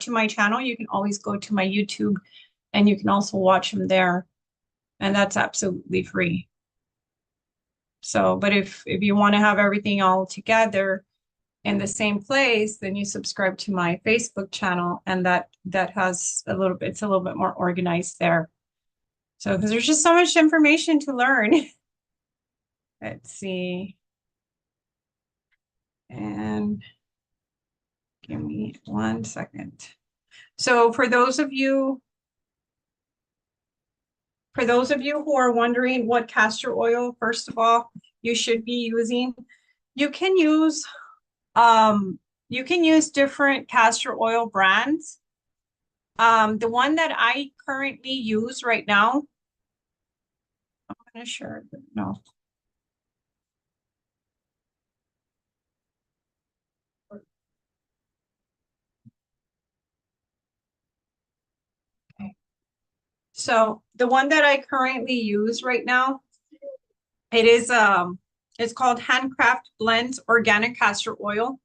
to my channel, you can always go to my YouTube and you can also watch them there. And that's absolutely free. So, but if you want to have everything all together in the same place, then you subscribe to my Facebook channel, and that has a little bit, it's a little bit more organized there. So, because there's just so much information to learn. Let's see. And give me 1 second. So for those of you who are wondering what castor oil, first of all, you should be using, you can use different castor oil brands. The one that I currently use right now, I'm gonna share, no. Okay. So the one that I currently use right now, it is it's called Handcraft Blends Organic Castor Oil.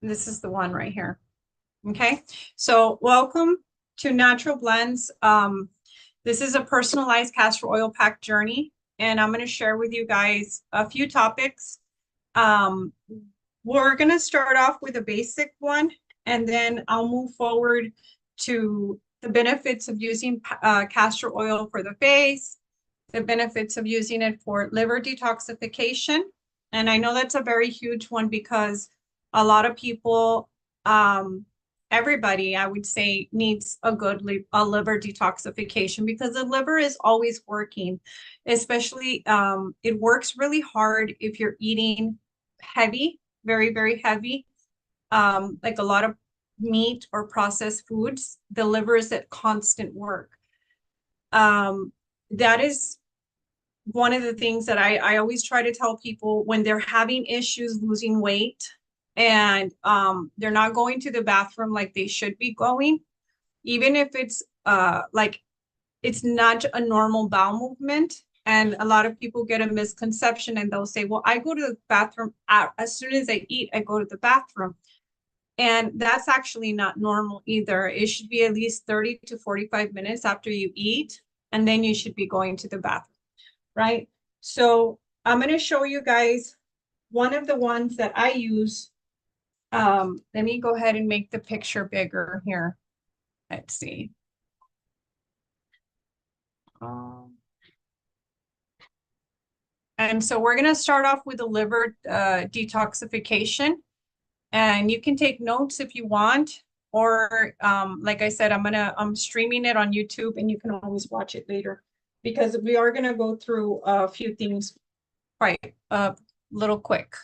This is the one right here. Okay, so welcome to Natural Blends. This is a personalized castor oil pack journey, and I'm going to share with you guys a few topics. We're going to start off with a basic one, and then I'll move forward to the benefits of using castor oil for the face, the benefits of using it for liver detoxification. And I know that's a very huge one because a lot of people, everybody, I would say, needs a good liver detoxification, because the liver is always working, especially it works really hard if you're eating heavy, very, very heavy, like a lot of meat or processed foods. The liver is at constant work. That is one of the things that I always try to tell people when they're having issues losing weight and they're not going to the bathroom like they should be going, even if it's like it's not a normal bowel movement. And a lot of people get a misconception and they'll say, well, I go to the bathroom as soon as I eat, I go to the bathroom. And that's actually not normal either. It should be at least 30 to 45 minutes after you eat, and then you should be going to the bathroom, right? So I'm going to show you guys one of the ones that I use. Let me go ahead and make the picture bigger here. Let's see. And so we're going to start off with the liver detoxification. And you can take notes if you want, or like I said, I'm streaming it on YouTube, and you can always watch it later, because we are going to go through a few things quite a little quick.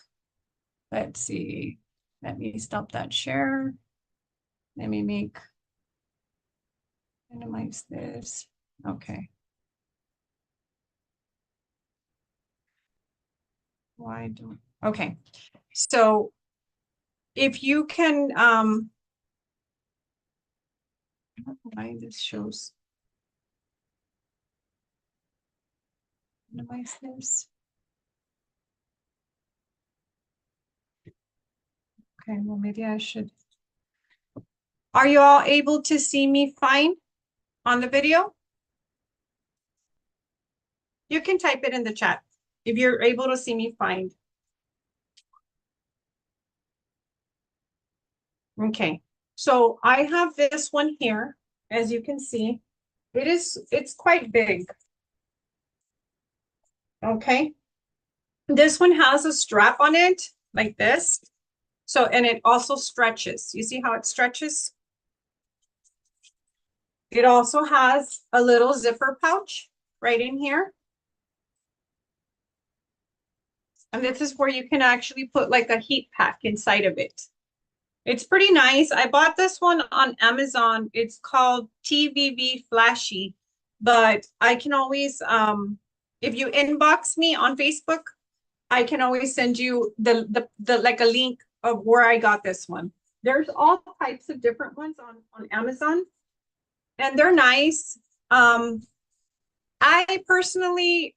Let's see. Let me stop that share. Let me minimize this. Okay. Why don't, okay. So if you can, I don't know why this shows. Minimize this. Okay, well, maybe I should. Are you all able to see me fine on the video? You can type it in the chat if you're able to see me fine. Okay, so I have this one here. As you can see, it's quite big. Okay, this one has a strap on it like this. So, and it also stretches. You see how it stretches? It also has a little zipper pouch right in here. And this is where you can actually put like a heat pack inside of it. It's pretty nice. I bought this one on Amazon. It's called TVV Flashy, but I can always, if you inbox me on Facebook, I can always send you the like a link of where I got this one. There's all types of different ones on Amazon, and they're nice. I personally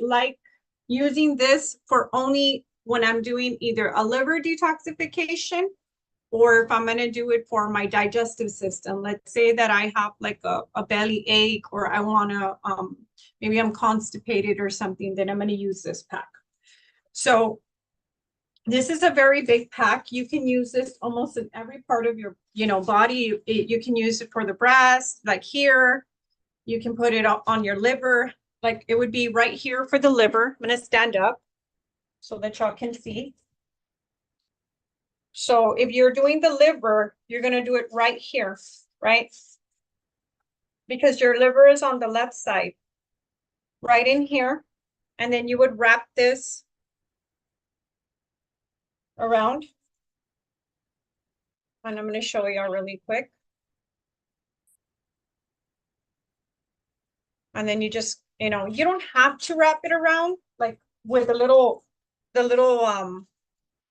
like using this for only when I'm doing either a liver detoxification or if I'm going to do it for my digestive system. Let's say that I have like a belly ache or I want to, maybe I'm constipated or something, then I'm going to use this pack. So this is a very big pack. You can use this almost in every part of your, body. You can use it for the breast, like here. You can put it on your liver. Like it would be right here for the liver. I'm going to stand up so that y'all can see. So if you're doing the liver, you're going to do it right here, right? Because your liver is on the left side, right in here. And then you would wrap this around. And I'm going to show y'all really quick. And then you just, you don't have to wrap it around like with the little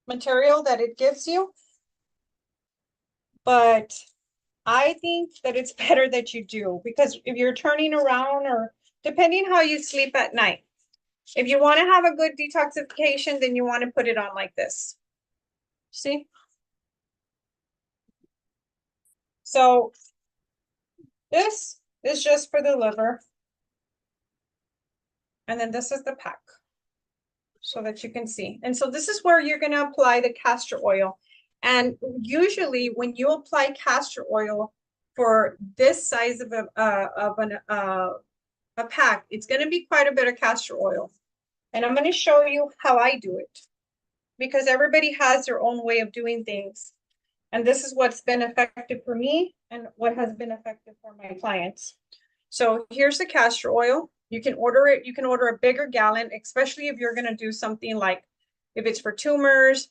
material that it gives you. But I think that it's better that you do, because if you're turning around or depending how you sleep at night, if you want to have a good detoxification, then you want to put it on like this. See? So this is just for the liver. And then this is the pack so that you can see. And so this is where you're going to apply the castor oil. And usually when you apply castor oil for this size of a pack, it's going to be quite a bit of castor oil. And I'm going to show you how I do it, because everybody has their own way of doing things. And this is what's been effective for me and what has been effective for my clients. So here's the castor oil. You can order it. You can order a bigger gallon, especially if you're going to do something like if it's for tumors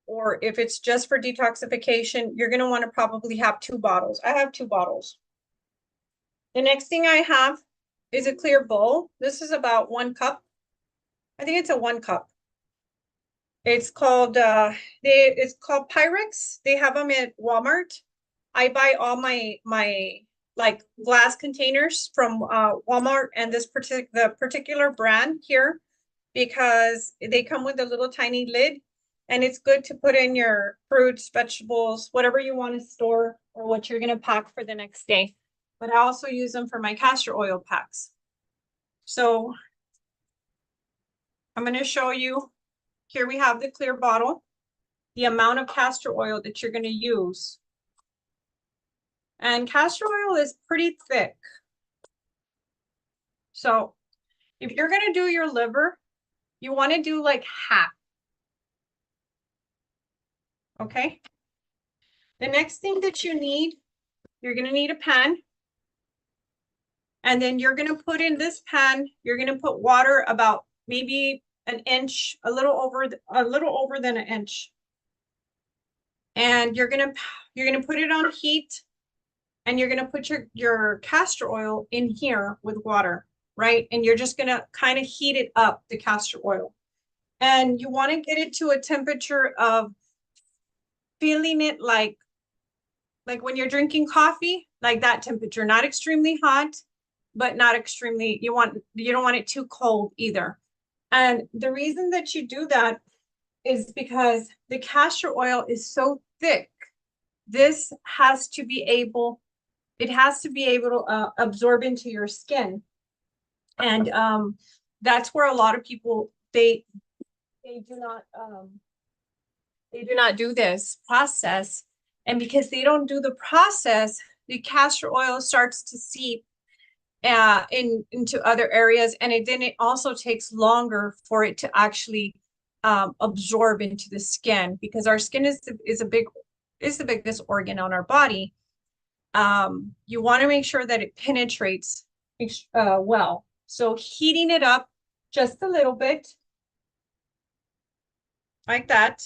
or if it's just for detoxification, you're going to want to probably have 2 bottles. I have 2 bottles. The next thing I have is a clear bowl. This is about 1 cup. I think it's a 1 cup. It's called it's called Pyrex. They have them at Walmart. I buy all my like glass containers from Walmart and the particular brand here, because they come with a little tiny lid, and it's good to put in your fruits, vegetables, whatever you want to store or what you're going to pack for the next day. But I also use them for my castor oil packs. So I'm going to show you. Here we have the clear bottle, the amount of castor oil that you're going to use. And castor oil is pretty thick. So if you're going to do your liver, you want to do like half. Okay. The next thing that you need, you're going to need a pan. And then you're going to put in this pan, you're going to put water about maybe an inch, a little over than an inch. And you're going to put it on heat, and you're going to put your castor oil in here with water, right? And you're just going to kind of heat it up, the castor oil. And you want to get it to a temperature of feeling it like when you're drinking coffee, like that temperature, not extremely hot, but not extremely, you don't want it too cold either. And the reason that you do that is because the castor oil is so thick. This has to be able, it has to be able to absorb into your skin. And that's where a lot of people, they do not do this process. And because they don't do the process, the castor oil starts to seep into other areas, and then it also takes longer for it to actually absorb into the skin, because our skin is the biggest organ on our body. You want to make sure that it penetrates well. So heating it up just a little bit, like that,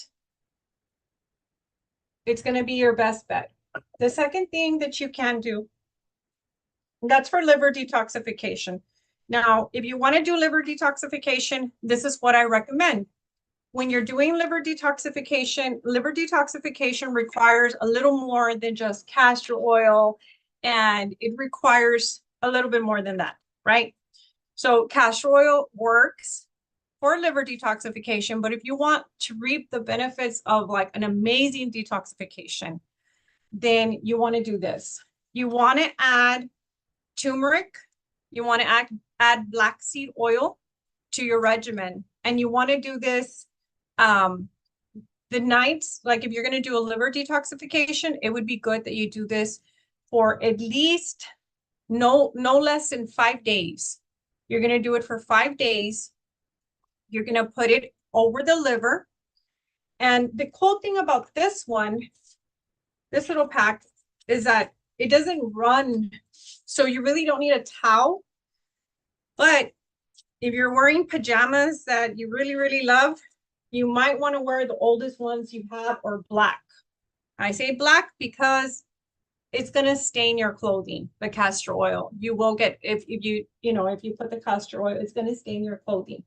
it's going to be your best bet. The second thing that you can do, that's for liver detoxification. Now, if you want to do liver detoxification, this is what I recommend. When you're doing liver detoxification requires a little more than just castor oil, and it requires a little bit more than that, right? So castor oil works for liver detoxification, but if you want to reap the benefits of like an amazing detoxification, then you want to do this. You want to add turmeric, you want to add black seed oil to your regimen. And you want to do this the nights, like if you're going to do a liver detoxification, it would be good that you do this for at least no less than 5 days. You're going to do it for 5 days. You're going to put it over the liver. And the cool thing about this one, this little pack, is that it doesn't run. So you really don't need a towel. But if you're wearing pajamas that you really, really love, you might want to wear the oldest ones you have or black. I say black because it's going to stain your clothing, the castor oil. You will get, if you put the castor oil, it's going to stain your clothing.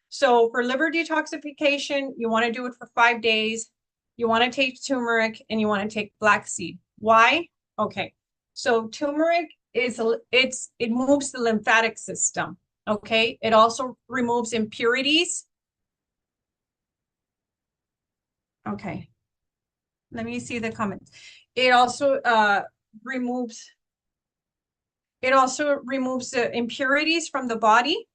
So for liver detoxification, you want to do it for 5 days. You want to take turmeric and you want to take black seed. Why? Okay. So turmeric it moves the lymphatic system. Okay. It also removes impurities. Okay. Let me see the comments. It also removes the impurities from the body.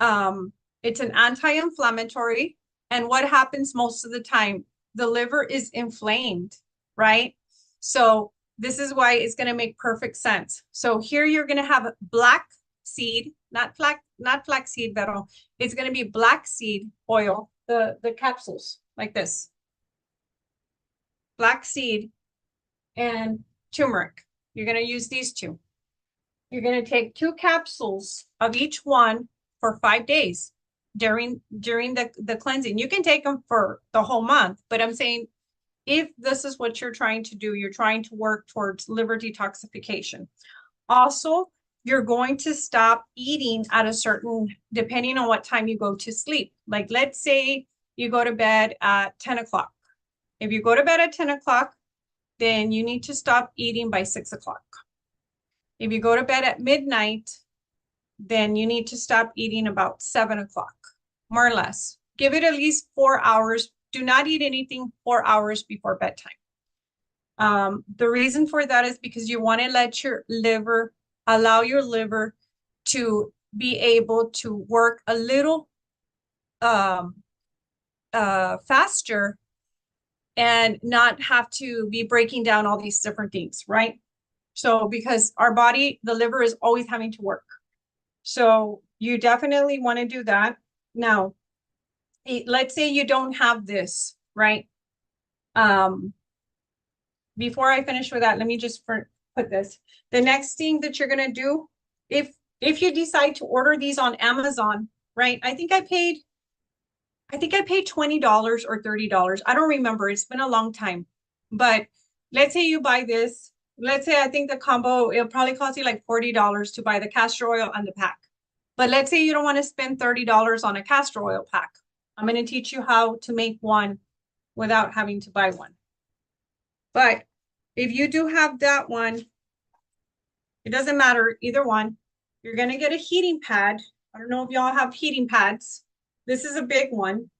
It's an anti-inflammatory. And what happens most of the time? The liver is inflamed, right? So this is why it's going to make perfect sense. So here you're going to have black seed, not flaxseed, but it's going to be black seed oil, the capsules like this. Black seed and turmeric. You're going to use these two. You're going to take 2 capsules of each one for 5 days during the cleansing. You can take them for the whole month, but I'm saying if this is what you're trying to do, you're trying to work towards liver detoxification. Also, you're going to stop eating at a certain, depending on what time you go to sleep. Like let's say you go to bed at 10 o'clock. If you go to bed at 10 o'clock, then you need to stop eating by 6 o'clock. If you go to bed at midnight, then you need to stop eating about 7 o'clock, more or less. Give it at least 4 hours. Do not eat anything 4 hours before bedtime. The reason for that is because you want to let your liver, allow your liver to be able to work a little faster and not have to be breaking down all these different things, right? So because our body, the liver is always having to work. So you definitely want to do that. Now, let's say you don't have this, right? Before I finish with that, let me just put this. The next thing that you're going to do, if you decide to order these on Amazon, right? I think I paid $20 or $30. I don't remember. It's been a long time. But let's say you buy this. Let's say I think the combo, it'll probably cost you like $40 to buy the castor oil and the pack. But let's say you don't want to spend $30 on a castor oil pack. I'm going to teach you how to make one without having to buy one. But if you do have that one, it doesn't matter, either one. You're going to get a heating pad. I don't know if y'all have heating pads. This is a big one.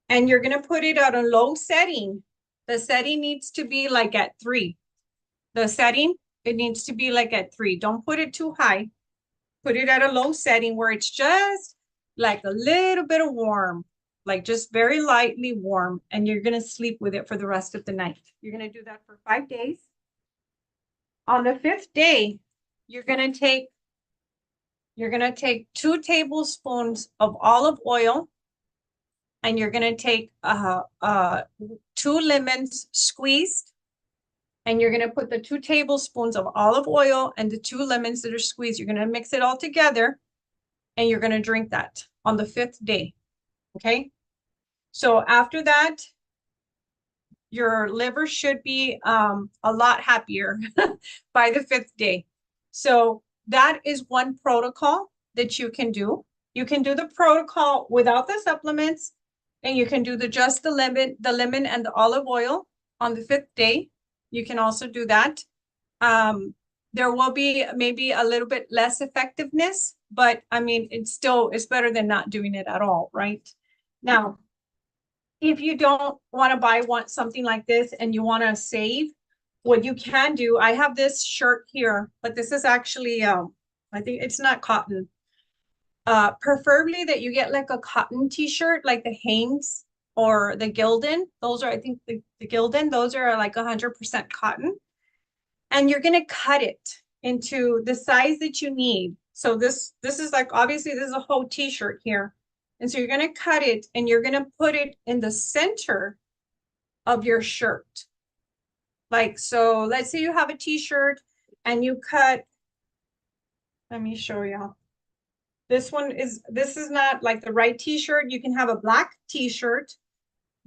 And you're going to put it at a low setting. The setting needs to be like at 3. The setting, it needs to be like at 3. Don't put it too high. Put it at a low setting where it's just like a little bit of warm, like just very lightly warm. And you're going to sleep with it for the rest of the night. You're going to do that for 5 days. On the 5th day, you're going to take 2 tablespoons of olive oil, and you're going to take 2 lemons squeezed, and you're going to put the 2 tablespoons of olive oil and the 2 lemons that are squeezed. You're going to mix it all together, and you're going to drink that on the 5th day. Okay. So after that, your liver should be a lot happier by the 5th day. So that is one protocol that you can do. You can do the protocol without the supplements, and you can do just the lemon and the olive oil on the 5th day. You can also do that. There will be maybe a little bit less effectiveness but I mean, it's better than not doing it at all, right? Now, if you don't want to buy something like this and you want to save, what you can do, I have this shirt here, but this is actually, I think it's not cotton. Preferably that you get like a cotton t-shirt, like the Hanes or the Gildan. Those are, I think the Gildan, those are like 100% cotton. And you're going to cut it into the size that you need. So this is like, obviously this is a whole t-shirt here. And so you're going to cut it and you're going to put it in the center of your shirt. Like, so let's say you have a t-shirt and you cut, let me show you. This is not like the right t-shirt. You can have a black t-shirt,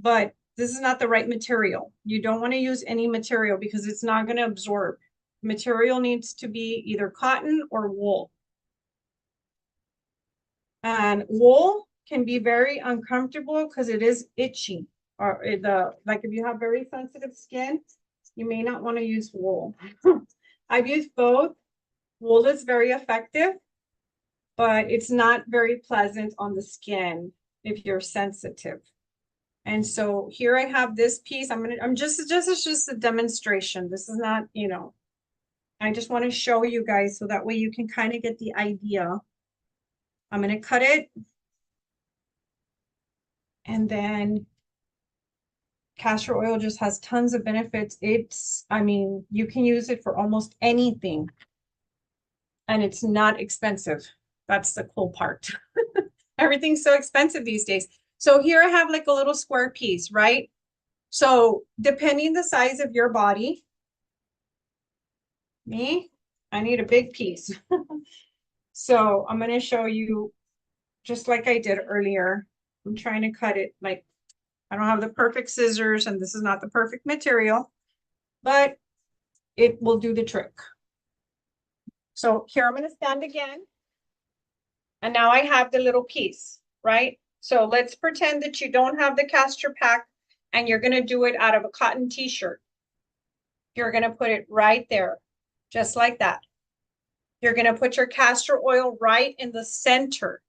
but this is not the right material. You don't want to use any material because it's not going to absorb. Material needs to be either cotton or wool. And wool can be very uncomfortable because it is itchy. Or like if you have very sensitive skin, you may not want to use wool. I've used both. Wool is very effective, but it's not very pleasant on the skin if you're sensitive. And so here I have this piece. It's just a demonstration. This is not, I just want to show you guys so that way you can kind of get the idea. I'm going to cut it. And then castor oil just has tons of benefits. You can use it for almost anything. And it's not expensive. That's the cool part. Everything's so expensive these days. So here I have like a little square piece, right? So depending the size of your body, I need a big piece. So I'm going to show you just like I did earlier. I'm trying to cut it like, I don't have the perfect scissors and this is not the perfect material, but it will do the trick. So here I'm going to stand again. And now I have the little piece, right? So let's pretend that you don't have the castor pack and you're going to do it out of a cotton t-shirt. You're going to put it right there, just like that. You're going to put your castor oil right in the center,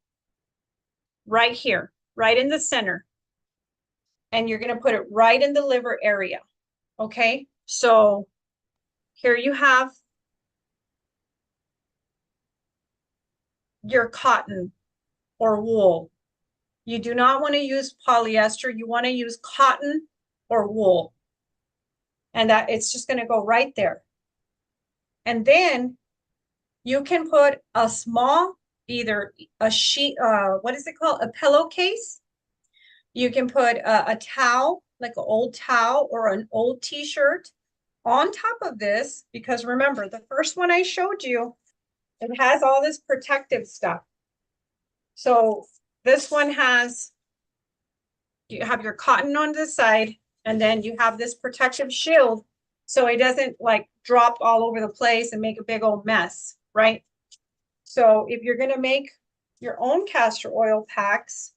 right here, right in the center. And you're going to put it right in the liver area. Okay. So here you have your cotton or wool. You do not want to use polyester. You want to use cotton or wool. And that it's just going to go right there. And then you can put a small, either a sheet, what is it called? A pillowcase. You can put a towel, like an old towel or an old t-shirt on top of this, because remember, the first one I showed you, it has all this protective stuff. So this one you have your cotton on this side, and then you have this protective shield so it doesn't like drop all over the place and make a big old mess, right? So if you're going to make your own castor oil packs,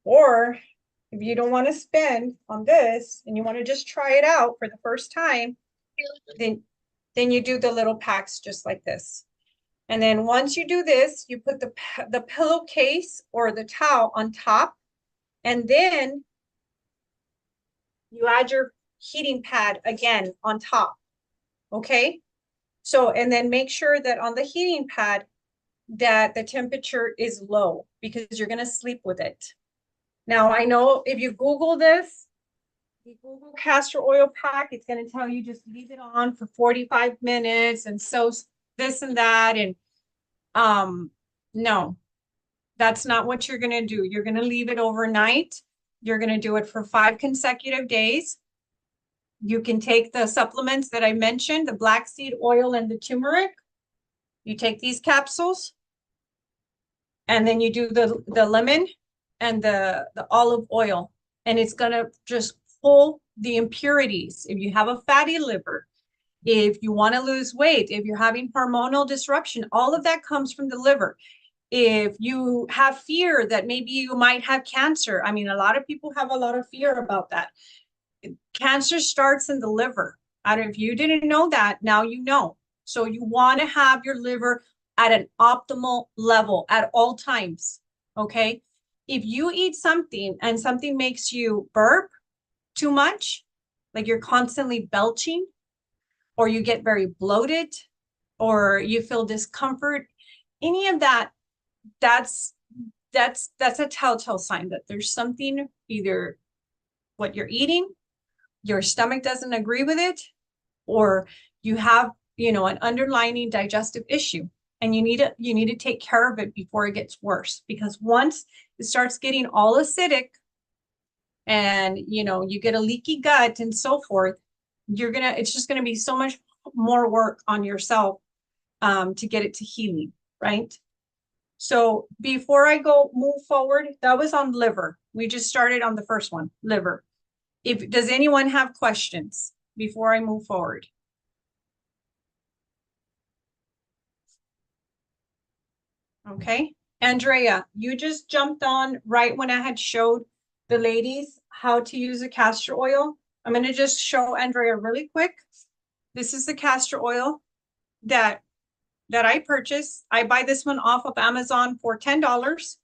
or if you don't want to spend on this and you want to just try it out for the first time, then you do the little packs just like this. And then once you do this, you put the pillowcase or the towel on top, and then you add your heating pad again on top. Okay. So, and then make sure that on the heating pad that the temperature is low because you're going to sleep with it. Now, I know if you Google this, you Google castor oil pack, it's going to tell you just leave it on for 45 minutes and so this and that. And no, that's not what you're going to do. You're going to leave it overnight. You're going to do it for 5 consecutive days. You can take the supplements that I mentioned, the black seed oil and the turmeric. You take these capsules and then you do the lemon and the olive oil, and it's going to just pull the impurities. If you have a fatty liver, if you want to lose weight, if you're having hormonal disruption, all of that comes from the liver. If you have fear that maybe you might have cancer, I mean, a lot of people have a lot of fear about that. Cancer starts in the liver. And if you didn't know that, now you know. So you want to have your liver at an optimal level at all times. Okay. If you eat something and something makes you burp too much, like you're constantly belching, or you get very bloated, or you feel discomfort, any of that, that's that's a telltale sign that there's something, either what you're eating, your stomach doesn't agree with it, or you have, an underlying digestive issue, and you need to take care of it before it gets worse. Because once it starts getting all acidic, and you get a leaky gut and so forth, it's just gonna be so much more work on yourself, to get it to healing, right? So before I move forward, that was on liver. We just started on the first one, liver. Does anyone have questions before I move forward? Okay. Andrea, you just jumped on right when I had showed the ladies how to use the castor oil. I'm going to just show Andrea really quick. This is the castor oil that I purchased. I buy this one off of Amazon for $10.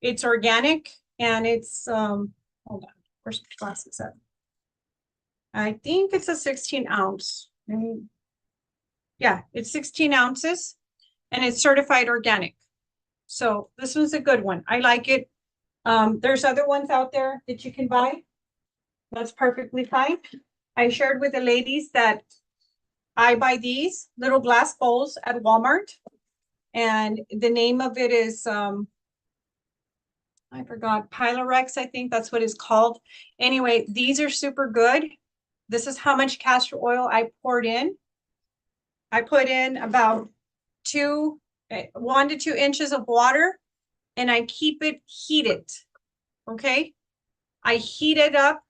It's organic, and it's hold on, where's the glasses at? I think it's a 16 ounce. Yeah, it's 16 ounces, and it's certified organic. So this one's a good one. I like it. There's other ones out there that you can buy. That's perfectly fine. I shared with the ladies that I buy these little glass bowls at Walmart, and the name of it is I forgot, Pylorex, I think that's what it's called. Anyway, these are super good. This is how much castor oil I poured in. I put in about 1 to 2 inches of water, and I keep it heated. Okay. I heat it up,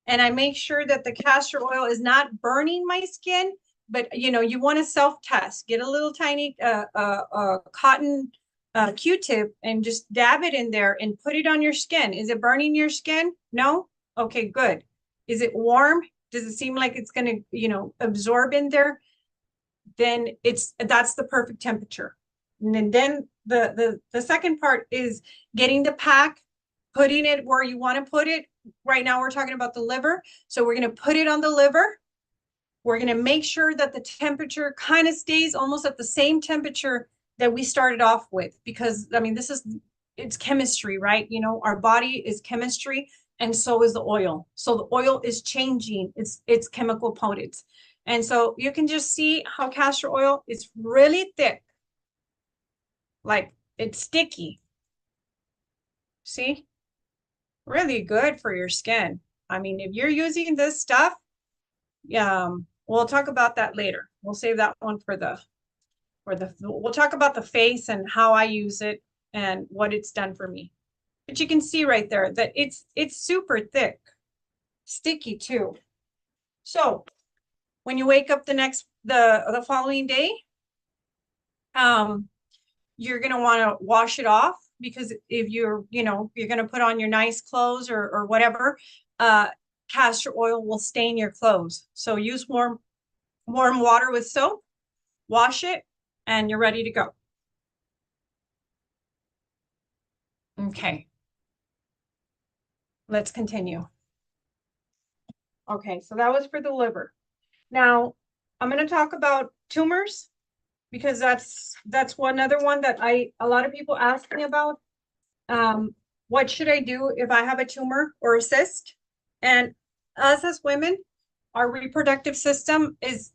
and I make sure that the castor oil is not burning my skin, but you want to self-test. Get a little tiny cotton Q-tip and just dab it in there and put it on your skin. Is it burning your skin? No? Okay, good. Is it warm? Does it seem like it's going to, absorb in there? Then that's the perfect temperature. And then the second part is getting the pack, putting it where you want to put it. Right now we're talking about the liver. So we're going to put it on the liver. We're going to make sure that the temperature kind of stays almost at the same temperature that we started off with, because I mean, it's chemistry, right? Our body is chemistry, and so is the oil. So the oil is changing its chemical potents. And so you can just see how castor oil is really thick, like it's sticky. See? Really good for your skin. I mean, if you're using this stuff, we'll talk about that later. We'll save that one we'll talk about the face and how I use it and what it's done for me. But you can see right there that it's super thick, sticky too. So when you wake up the following day, you're going to want to wash it off, because if you're going to put on your nice clothes or whatever, castor oil will stain your clothes. So use warm water with soap, wash it, and you're ready to go. Okay. Let's continue. Okay, so that was for the liver. Now, I'm going to talk about tumors, because that's one other one that a lot of people ask me about. What should I do if I have a tumor or a cyst? And us as women, our reproductive system is,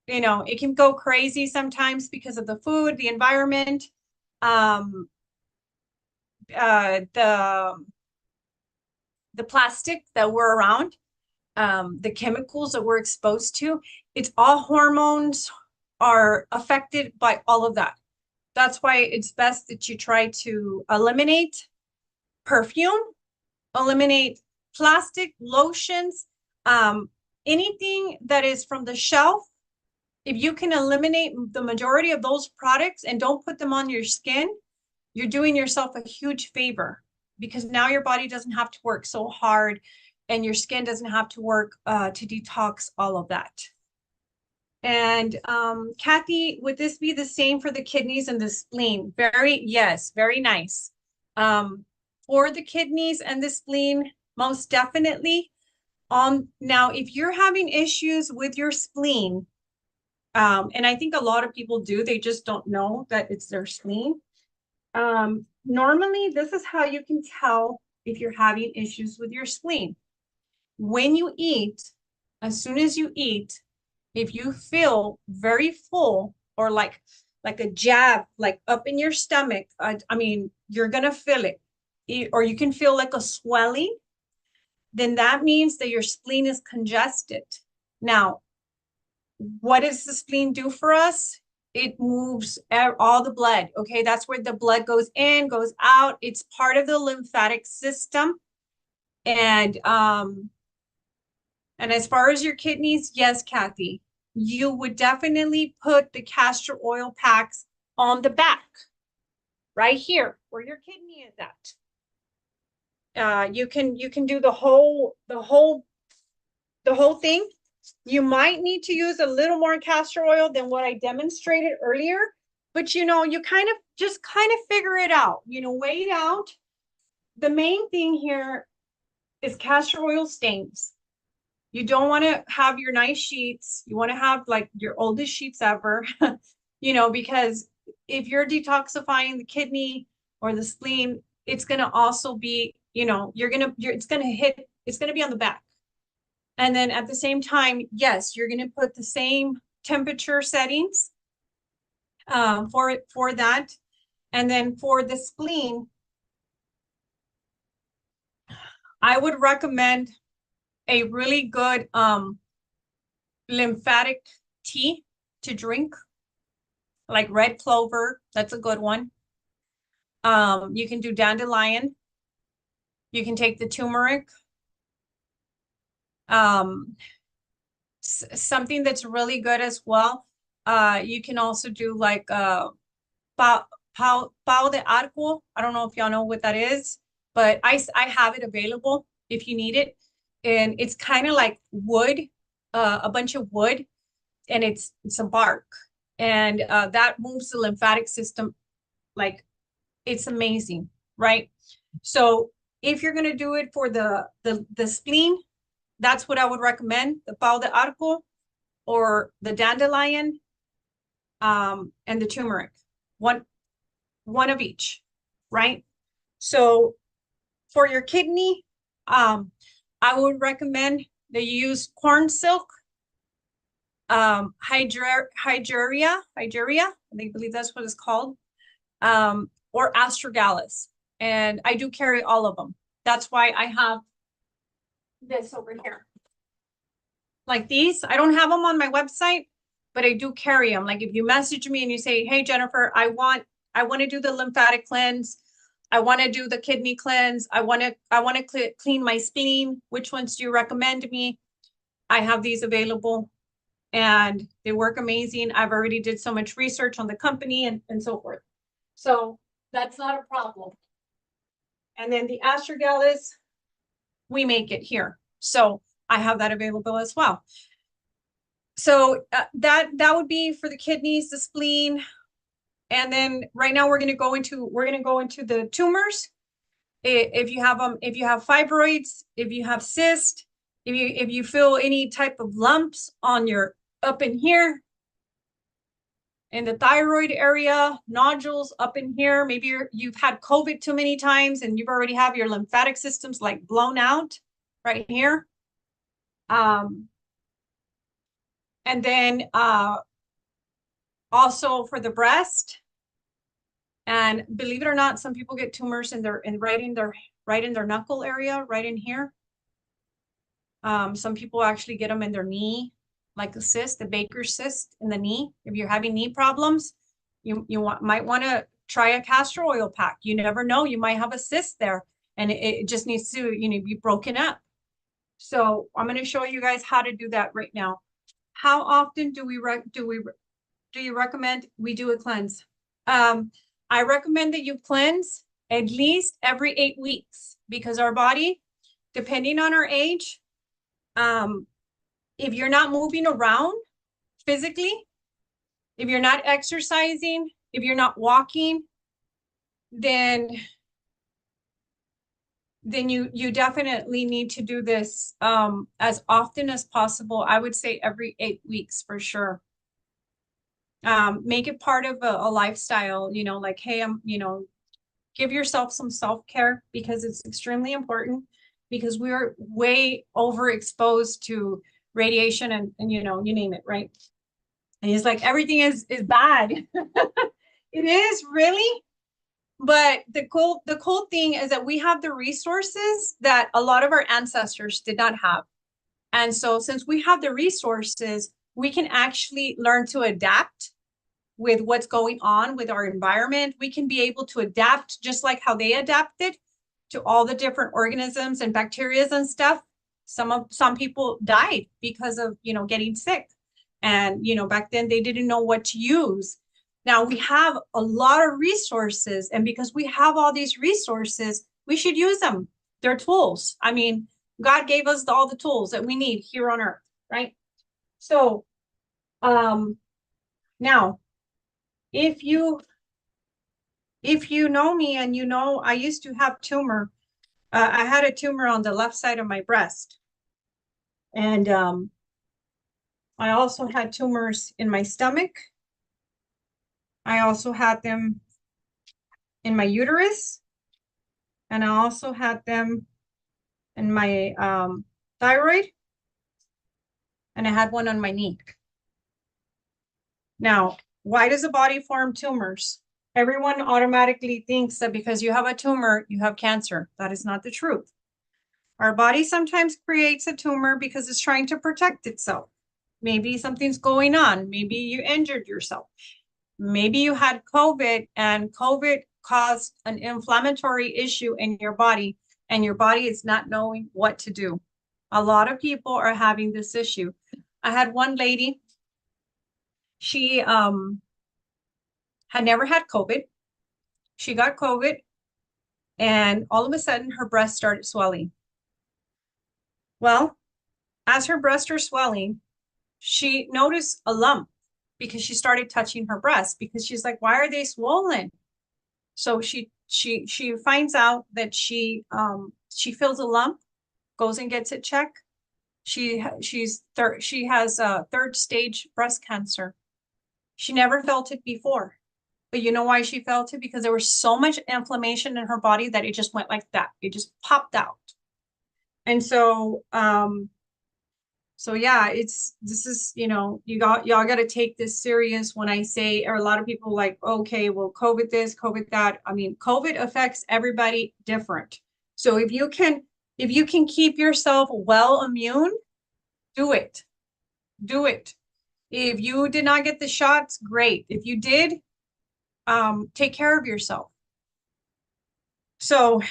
it can go crazy sometimes because of the food, the environment, the plastic that we're around, the chemicals that we're exposed to. It's all hormones are affected by all of that. That's why it's best that you try to eliminate perfume, eliminate plastic, lotions, anything that is from the shelf. If you can eliminate the majority of those products and don't put them on your skin, you're doing yourself a huge favor, because now your body doesn't have to work so hard, and your skin doesn't have to work to detox all of that. And Kathy, would this be the same for the kidneys and the spleen? Yes, very nice. For the kidneys and the spleen, most definitely. Now, if you're having issues with your spleen, and I think a lot of people do, they just don't know that it's their spleen. Normally, this is how you can tell if you're having issues with your spleen. When you eat, as soon as you eat, if you feel very full or like a jab, like up in your stomach, I mean, you're gonna feel it, or you can feel like a swelling, then that means that your spleen is congested. Now, what does the spleen do for us? It moves all the blood. Okay, that's where the blood goes in, goes out. It's part of the lymphatic system. And as far as your kidneys, yes, Kathy, you would definitely put the castor oil packs on the back, right here, where your kidney is at. You can do the whole thing. You might need to use a little more castor oil than what I demonstrated earlier, but you kind of figure it out, weigh it out. The main thing here is castor oil stains. You don't want to have your nice sheets. You want to have like your oldest sheets ever, because if you're detoxifying the kidney or the spleen, it's going to also be, it's going to be on the back. And then at the same time, yes, you're going to put the same temperature settings for that. And then for the spleen, I would recommend a really good lymphatic tea to drink, like red clover. That's a good one. You can do dandelion. You can take the turmeric. Something that's really good as well. You can also do like pau de arco. I don't know if y'all know what that is, but I have it available if you need it. And it's kind of like wood, a bunch of wood, and it's a bark. And that moves the lymphatic system like it's amazing, right? So if you're gonna do it for the spleen, that's what I would recommend: the pau de arco or the dandelion, and the turmeric. One of each, right? So for your kidney, I would recommend that you use corn silk, hygeria, I believe that's what it's called, or astragalus. And I do carry all of them. That's why I have this over here. Like these, I don't have them on my website, but I do carry them. Like if you message me and you say, hey, Jennifer, I want to do the lymphatic cleanse. I want to do the kidney cleanse. I want to clean my spleen. Which ones do you recommend to me? I have these available and they work amazing. I've already did so much research on the company and so forth. So that's not a problem. And then the astragalus, we make it here. So I have that available as well. So that would be for the kidneys, the spleen. And then right now we're going to go into the tumors. If you have if you have fibroids, if you have cysts, if you feel any type of lumps on your up in here in the thyroid area, nodules up in here, maybe you've had COVID too many times and you've already have your lymphatic systems like blown out right here. And then also for the breast. And believe it or not, some people get tumors right in their knuckle area, right in here. Some people actually get them in their knee, like a cyst, the Baker's cyst in the knee. If you're having knee problems, you might want to try a castor oil pack. You never know, you might have a cyst there, and it just needs to be broken up. So I'm going to show you guys how to do that right now. How often do you recommend we do a cleanse? I recommend that you cleanse at least every 8 weeks, because our body, depending on our age, if you're not moving around physically, if you're not exercising, if you're not walking, then you definitely need to do this as often as possible. I would say every 8 weeks for sure. Make it part of a lifestyle, you know, like, hey, give yourself some self-care because it's extremely important because we're way overexposed to radiation and you know, you name it, right? And he's like, everything is bad. It is really. But the cool thing is that we have the resources that a lot of our ancestors did not have. And so since we have the resources, we can actually learn to adapt with what's going on with our environment. We can be able to adapt just like how they adapted to all the different organisms and bacteria and stuff. Some people died because of, you know, getting sick. And, you know, back then they didn't know what to use. Now we have a lot of resources, and because we have all these resources, we should use them. They're tools. I mean, God gave us all the tools that we need here on earth, right? So, now, if you know me and you know I used to have tumor, I had a tumor on the left side of my breast. And I also had tumors in my stomach. I also had them in my uterus. And I also had them in my thyroid. And I had one on my knee. Now, why does the body form tumors? Everyone automatically thinks that because you have a tumor, you have cancer. That is not the truth. Our body sometimes creates a tumor because it's trying to protect itself. Maybe something's going on. Maybe you injured yourself. Maybe you had COVID and COVID caused an inflammatory issue in your body and your body is not knowing what to do. A lot of people are having this issue. I had one lady, she had never had COVID. She got COVID and all of a sudden her breast started swelling. Well, as her breasts are swelling, she noticed a lump because she started touching her breast because she's like, why are they swollen? So she finds out that she feels a lump, goes and gets it checked. She has a third stage breast cancer. She never felt it before. But you know why she felt it? Because there was so much inflammation in her body that it just went like that. It just popped out. And so so yeah, this is, you know, y'all got to take this serious when I say, or a lot of people like, okay, well, COVID this, COVID that. I mean, COVID affects everybody different. So if you can keep yourself well immune, do it. Do it. If you did not get the shots, great. If you did, take care of yourself. So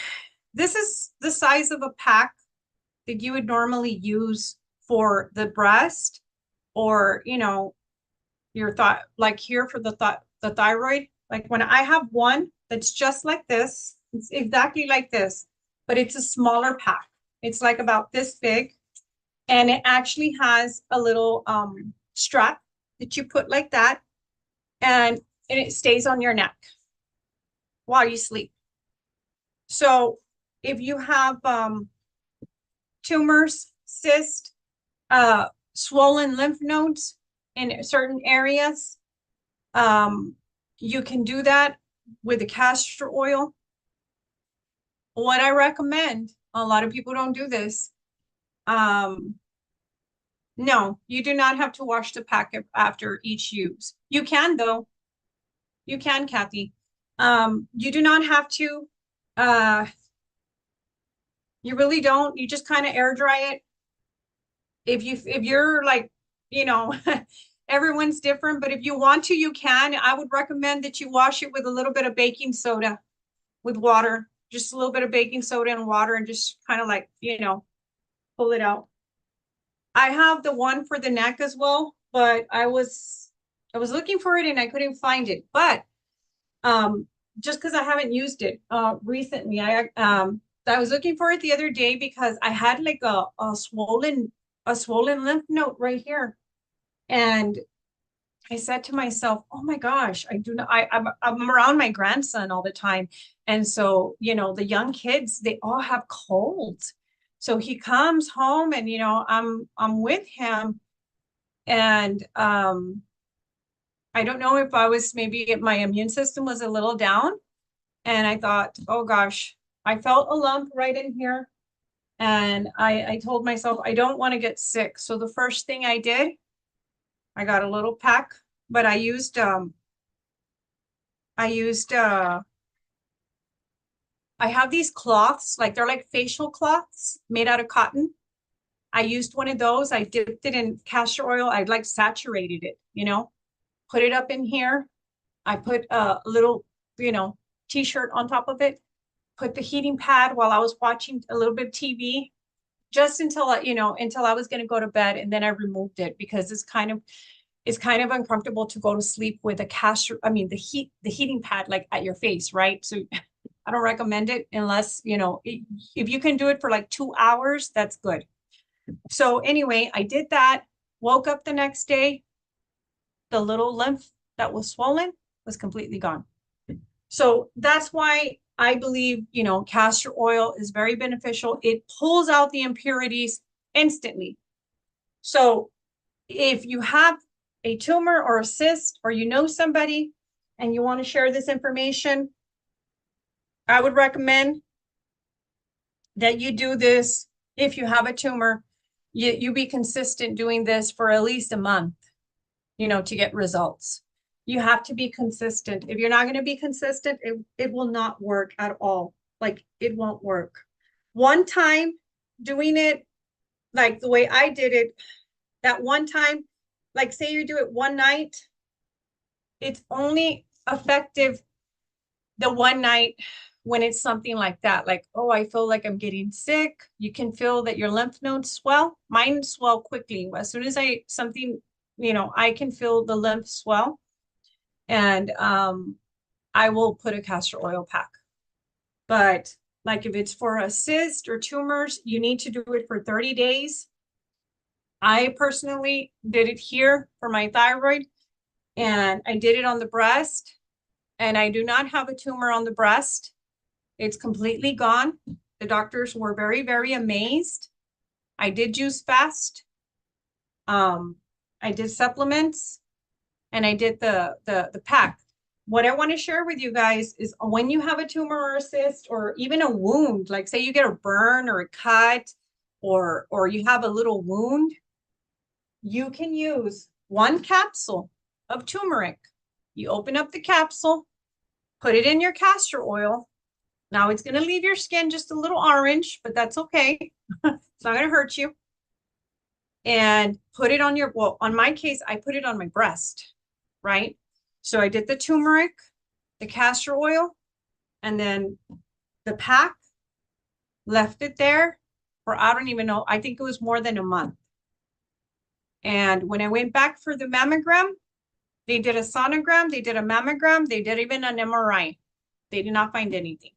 this is the size of a pack that you would normally use for the breast, or, you know, your thought, like here for the thyroid. Like when I have one that's just like this, it's exactly like this, but it's a smaller pack. It's like about this big, and it actually has a little strap that you put like that, and it stays on your neck while you sleep. So if you have tumors, cysts, swollen lymph nodes in certain areas, you can do that with the castor oil. What I recommend, a lot of people don't do this. No, you do not have to wash the packet after each use. You can though. You can, Kathy. You do not have to. You really don't. You just kind of air dry it. If you're like, you know, everyone's different, but if you want to, you can. I would recommend that you wash it with a little bit of baking soda with water, just a little bit of baking soda and water, and just kind of like, you know, pull it out. I have the one for the neck as well, but I was looking for it and I couldn't find it. But just because I haven't used it recently, I was looking for it the other day because I had like a swollen lymph node right here. And I said to myself, oh my gosh, I do not, I'm around my grandson all the time. And so, the young kids, they all have colds. So he comes home and, I'm with him and, I don't know if I was maybe my immune system was a little down and I thought, oh gosh, I felt a lump right in here. And I told myself, I don't want to get sick. So the first thing I did, I got a little pack, but I used I have these cloths, like they're like facial cloths made out of cotton. I used one of those. I dipped it in castor oil. I like saturated it, put it up in here. I put a little, you know, t-shirt on top of it, put the heating pad while I was watching a little bit of TV, just until I was going to go to bed. And then I removed it because it's kind of uncomfortable to go to sleep with a castor, I mean, the heating pad like at your face, right? So I don't recommend it unless, if you can do it for like 2 hours, that's good. So anyway, I did that, woke up the next day, the little lymph that was swollen was completely gone. So that's why I believe, castor oil is very beneficial. It pulls out the impurities instantly. So if you have a tumor or a cyst, or somebody and you want to share this information, I would recommend that you do this. If you have a tumor, you be consistent doing this for at least a month, to get results. You have to be consistent. If you're not going to be consistent, it will not work at all. Like, it won't work. One time doing it, like the way I did it, that one time, like say you do it one night, it's only effective the one night when it's something like that, like, oh, I feel like I'm getting sick. You can feel that your lymph nodes swell. Mine swell quickly. As soon as I can feel the lymph swell. And I will put a castor oil pack. But like if it's for a cyst or tumors, you need to do it for 30 days. I personally did it here for my thyroid, and I did it on the breast, and I do not have a tumor on the breast. It's completely gone. The doctors were very, very amazed. I did juice fast. I did supplements, and I did the pack. What I want to share with you guys is when you have a tumor or a cyst or even a wound, like say you get a burn or a cut, or you have a little wound, you can use 1 capsule of turmeric. You open up the capsule, put it in your castor oil. Now it's going to leave your skin just a little orange, but that's okay. It's not going to hurt you. And put it on on my case, I put it on my breast, right? So I did the turmeric, the castor oil, and then the pack, left it there for, I don't even know, I think it was more than a month. And when I went back for the mammogram, they did a sonogram, they did a mammogram, they did even an MRI. They did not find anything.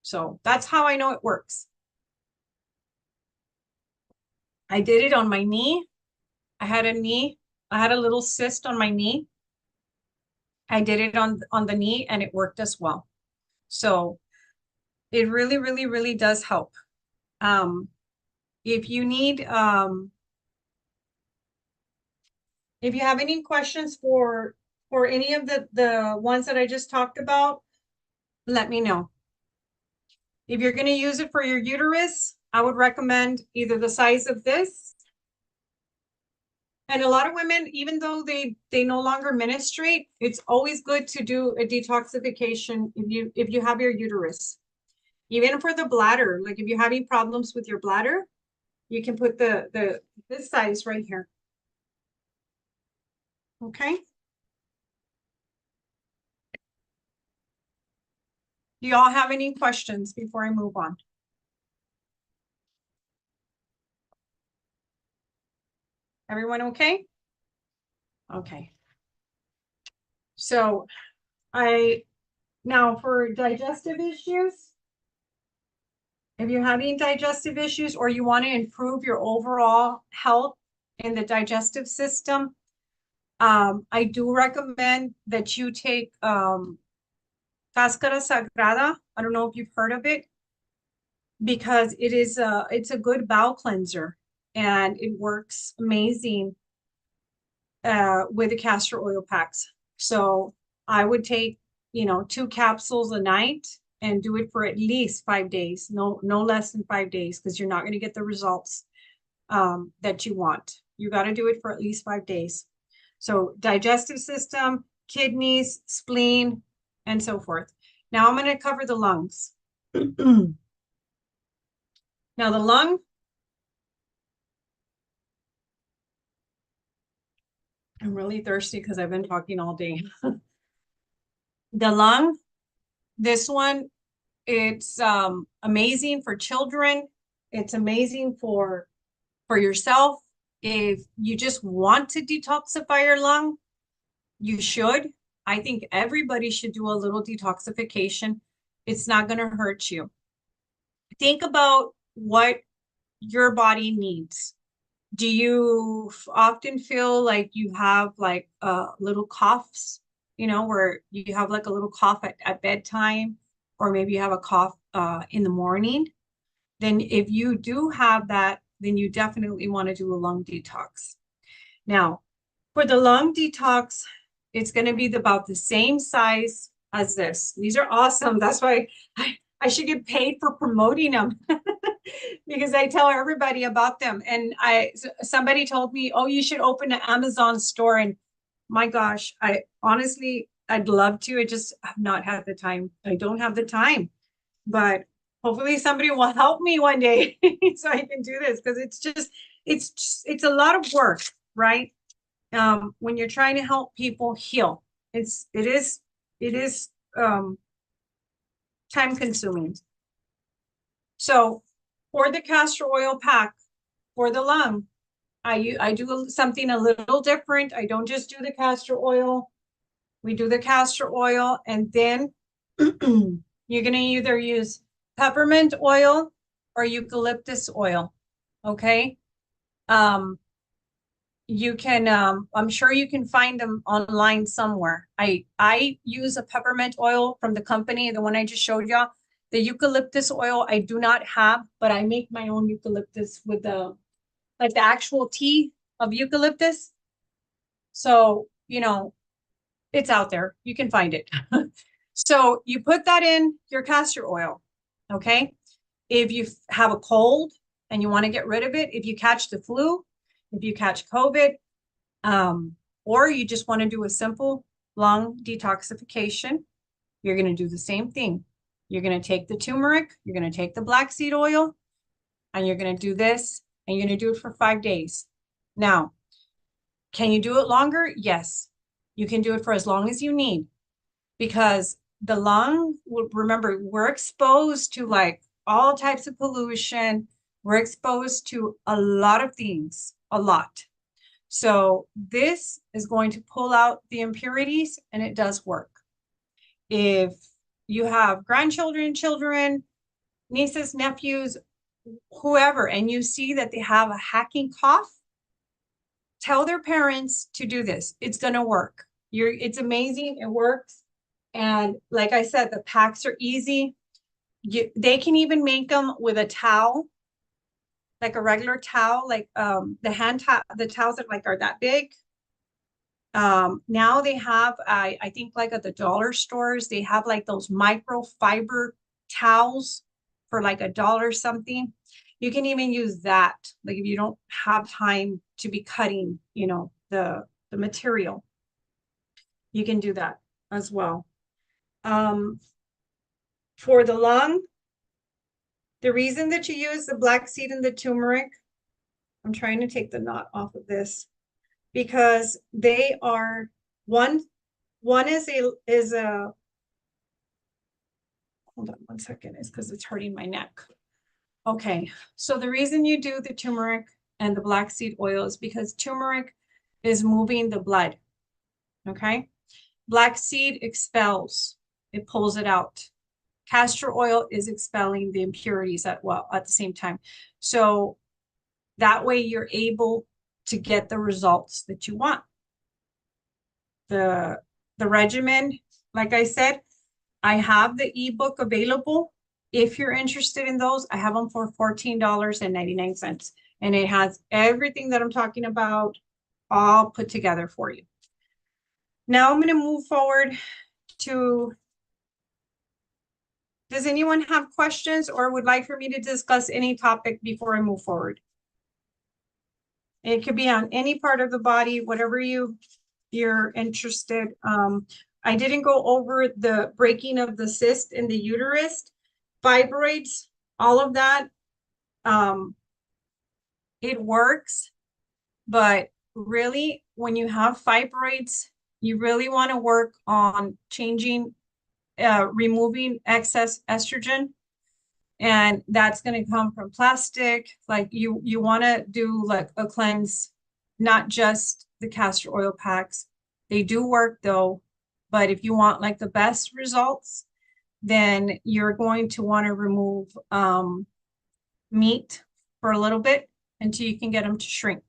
So that's how I know it works. I did it on my knee. I had a little cyst on my knee. I did it on the knee and it worked as well. So it really, really, really does help. If you need, if you have any questions for any of the ones that I just talked about, let me know. If you're going to use it for your uterus, I would recommend either the size of this. And a lot of women, even though they no longer menstruate, it's always good to do a detoxification if you have your uterus. Even for the bladder, like if you're having problems with your bladder, you can put this size right here. Okay. Do y'all have any questions before I move on? Everyone okay? Okay. So now for digestive issues, if you're having digestive issues or you want to improve your overall health in the digestive system, I do recommend that you take Cáscara Sagrada. I don't know if you've heard of it, because it's a good bowel cleanser and it works amazing with the castor oil packs. So I would take, 2 capsules a night and do it for at least 5 days, no less than 5 days, because you're not going to get the results that you want. You got to do it for at least 5 days. So digestive system, kidneys, spleen, and so forth. Now I'm going to cover the lungs. Now the lung, I'm really thirsty because I've been talking all day. The lung, this one, it's amazing for children. It's amazing for yourself. If you just want to detoxify your lung, you should. I think everybody should do a little detoxification. It's not going to hurt you. Think about what your body needs. Do you often feel like you have like little coughs, where you have like a little cough at bedtime, or maybe you have a cough in the morning? Then if you do have that, then you definitely want to do a lung detox. Now, for the lung detox, it's going to be about the same size as this. These are awesome. That's why I should get paid for promoting them because I tell everybody about them. And somebody told me, oh, you should open an Amazon store. And my gosh, I honestly, I'd love to. I just have not had the time. I don't have the time, but hopefully somebody will help me one day so I can do this, because it's a lot of work, right? When you're trying to help people heal, it is time consuming. So for the castor oil pack for the lung, I do something a little different. I don't just do the castor oil. We do the castor oil, and then you're going to either use peppermint oil or eucalyptus oil. Okay. You can, I'm sure you can find them online somewhere. I use a peppermint oil from the company, the one I just showed y'all. The eucalyptus oil I do not have, but I make my own eucalyptus with like the actual tea of eucalyptus. So, it's out there. You can find it. So you put that in your castor oil. Okay. If you have a cold and you want to get rid of it, if you catch the flu, if you catch COVID, or you just want to do a simple lung detoxification, you're going to do the same thing. You're going to take the turmeric, you're going to take the black seed oil, and you're going to do this, and you're going to do it for 5 days. Now, can you do it longer? Yes, you can do it for as long as you need, because the lung, remember, we're exposed to like all types of pollution. We're exposed to a lot of things, a lot. So this is going to pull out the impurities, and it does work. If you have grandchildren, children, nieces, nephews, whoever, and you see that they have a hacking cough, tell their parents to do this. It's going to work. It's amazing. It works. And like I said, the packs are easy. They can even make them with a towel, like a regular towel, like the hand towel, the towels that like are that big. Now they have, I think like at the dollar stores, they have like those microfiber towels for like $1 something. You can even use that, like if you don't have time to be cutting, the material, you can do that as well. For the lung, the reason that you use the black seed and the turmeric, I'm trying to take the knot off of this, because they are one is a hold on one second, is because it's hurting my neck. Okay, so the reason you do the turmeric and the black seed oil is because turmeric is moving the blood. Okay, black seed expels, it pulls it out. Castor oil is expelling the impurities at the same time. So that way you're able to get the results that you want. the the regimen. Like I said, I have the ebook available. If you're interested in those, I have them for $14.99. And it has everything that I'm talking about all put together for you. Now I'm going to move forward to, does anyone have questions or would like for me to discuss any topic before I move forward? It could be on any part of the body, whatever you're interested. I didn't go over the breaking of the cyst in the uterus, fibroids, all of that. It works, but really, when you have fibroids, you really want to work on changing, removing excess estrogen. And that's going to come from plastic. Like you want to do like a cleanse, not just the castor oil packs. They do work though, but if you want like the best results, then you're going to want to remove meat for a little bit until you can get them to shrink.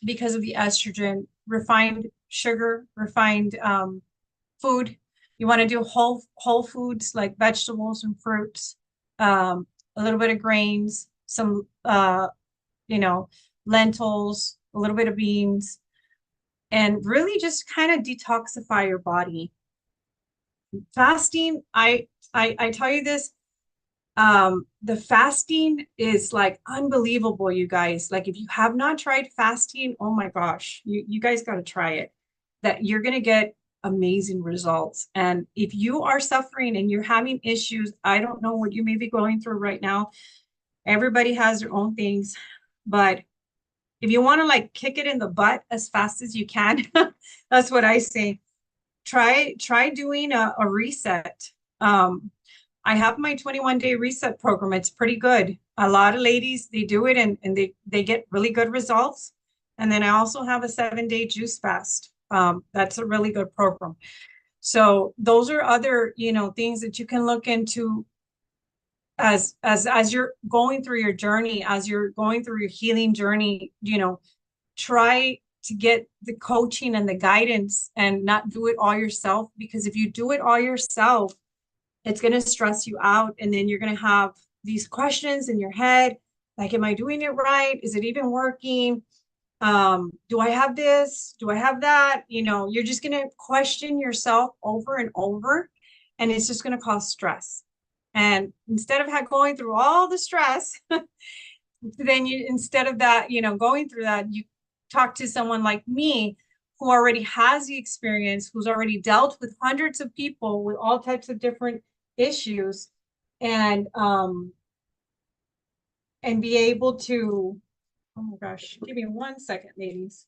Because of the estrogen, refined sugar, refined food. You want to do whole foods like vegetables and fruits, a little bit of grains, some lentils, a little bit of beans, and really just kind of detoxify your body. Fasting, I tell you this, the fasting is like unbelievable, you guys. Like if you have not tried fasting, oh my gosh, you guys got to try it. That you're going to get amazing results. And if you are suffering and you're having issues, I don't know what you may be going through right now. Everybody has their own things, but if you want to like kick it in the butt as fast as you can, that's what I say. Try doing a reset. I have my 21-day reset program. It's pretty good. A lot of ladies, they do it and they get really good results. And then I also have a 7-day juice fast. That's a really good program. So those are other, things that you can look into as you're going through your journey, as you're going through your healing journey, try to get the coaching and the guidance and not do it all yourself. Because if you do it all yourself, it's going to stress you out. And then you're going to have these questions in your head. Like, am I doing it right? Is it even working? Do I have this? Do I have that? You're just going to question yourself over and over, and it's just going to cause stress. And instead of going through all the stress, then instead of that, going through that, you talk to someone like me who already has the experience, who's already dealt with hundreds of people with all types of different issues, and be able to, oh my gosh, give me 1 second, ladies.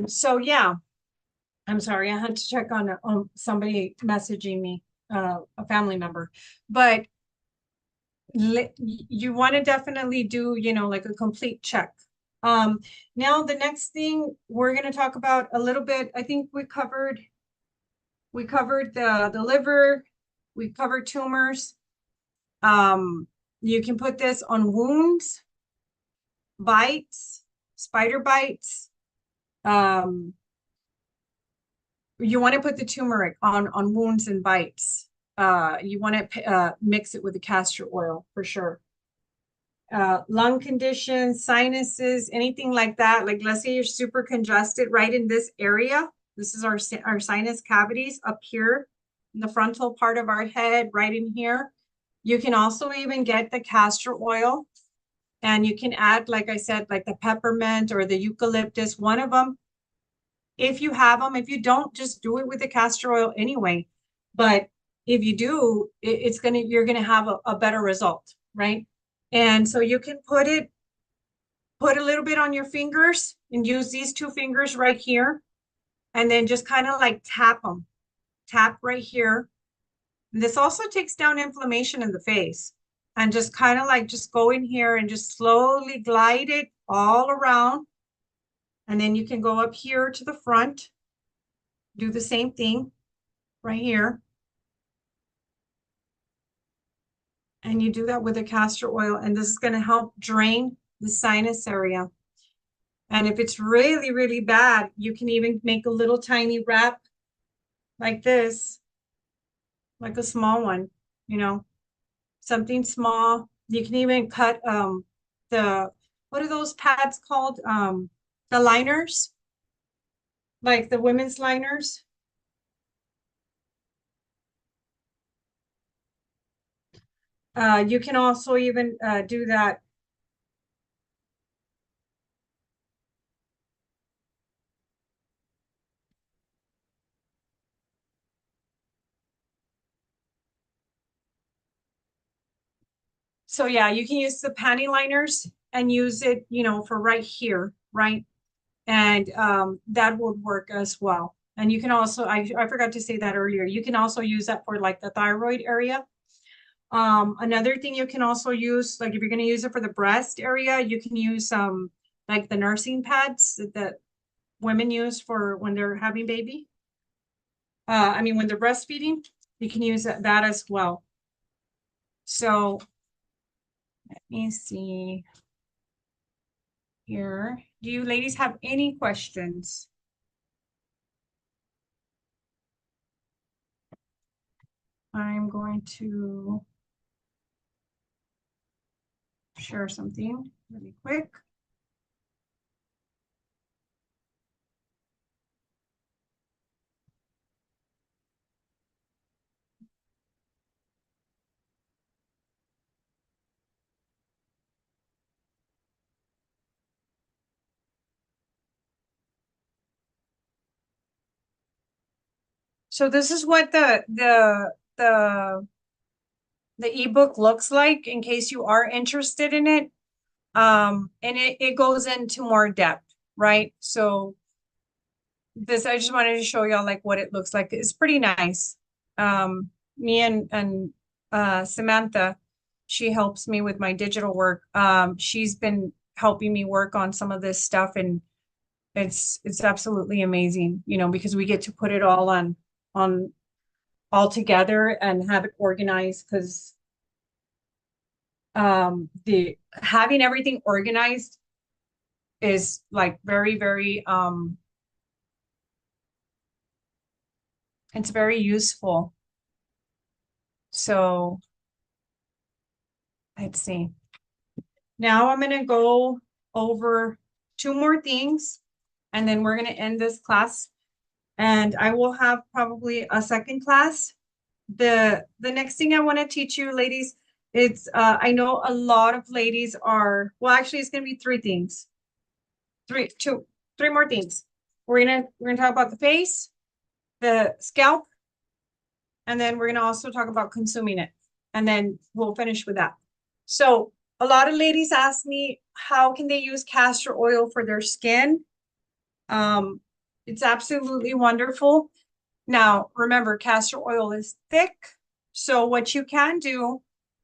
So yeah, I'm sorry, I had to check on somebody messaging me, a family member, but you want to definitely do, like a complete check. Now the next thing we're going to talk about a little bit, I think we covered the liver, we covered tumors. You can put this on wounds, bites, spider bites. You want to put the turmeric on wounds and bites. You want to mix it with the castor oil for sure. Lung conditions, sinuses, anything like that. Like let's say you're super congested right in this area. This is our sinus cavities up here in the frontal part of our head, right in here. You can also even get the castor oil, and you can add, like I said, like the peppermint or the eucalyptus, one of them. If you have them, if you don't, just do it with the castor oil anyway. But if you do, you're gonna have a better result, right? And so you can put a little bit on your fingers and use these 2 fingers right here, and then just kind of like tap right here. And this also takes down inflammation in the face. and just kind of like just go in here and just slowly glide it all around. And then you can go up here to the front, do the same thing right here. And you do that with the castor oil, and this is going to help drain the sinus area. And if it's really, really bad, you can even make a little tiny wrap like this, like a small one, you know, something small. You can even cut the, what are those pads called? The liners, like the women's liners. You can also even do that. So yeah, you can use the panty liners and use it, you know, for right here, right? And that would work as well. And you can also, I forgot to say that earlier, you can also use that for like the thyroid area. Another thing you can also use, like if you're going to use it for the breast area, you can use like the nursing pads that women use for when they're having baby. I mean, when they're breastfeeding, you can use that as well. So let me see here. Do you ladies have any questions? I'm going to share something really quick. So this is what the ebook looks like in case you are interested in it. And it goes into more depth, right? So this, I just wanted to show y'all like what it looks like. It's pretty nice. Me and Samantha, she helps me with my digital work. She's been helping me work on some of this stuff, and it's absolutely amazing, you know, because we get to put it all on all together and have it organized, because the having everything organized is like very, very it's very useful. So let's see. Now I'm going to go over two more things, and then we're going to end this class. And I will have probably a second class. The next thing I want to teach you, ladies, it's I know a lot of ladies are, well, actually it's going to be three things. Three more things. We're gonna talk about the face, the scalp, and then we're gonna also talk about consuming it. And then we'll finish with that. So a lot of ladies ask me, how can they use castor oil for their skin? It's absolutely wonderful. Now, remember, castor oil is thick. So what you can do,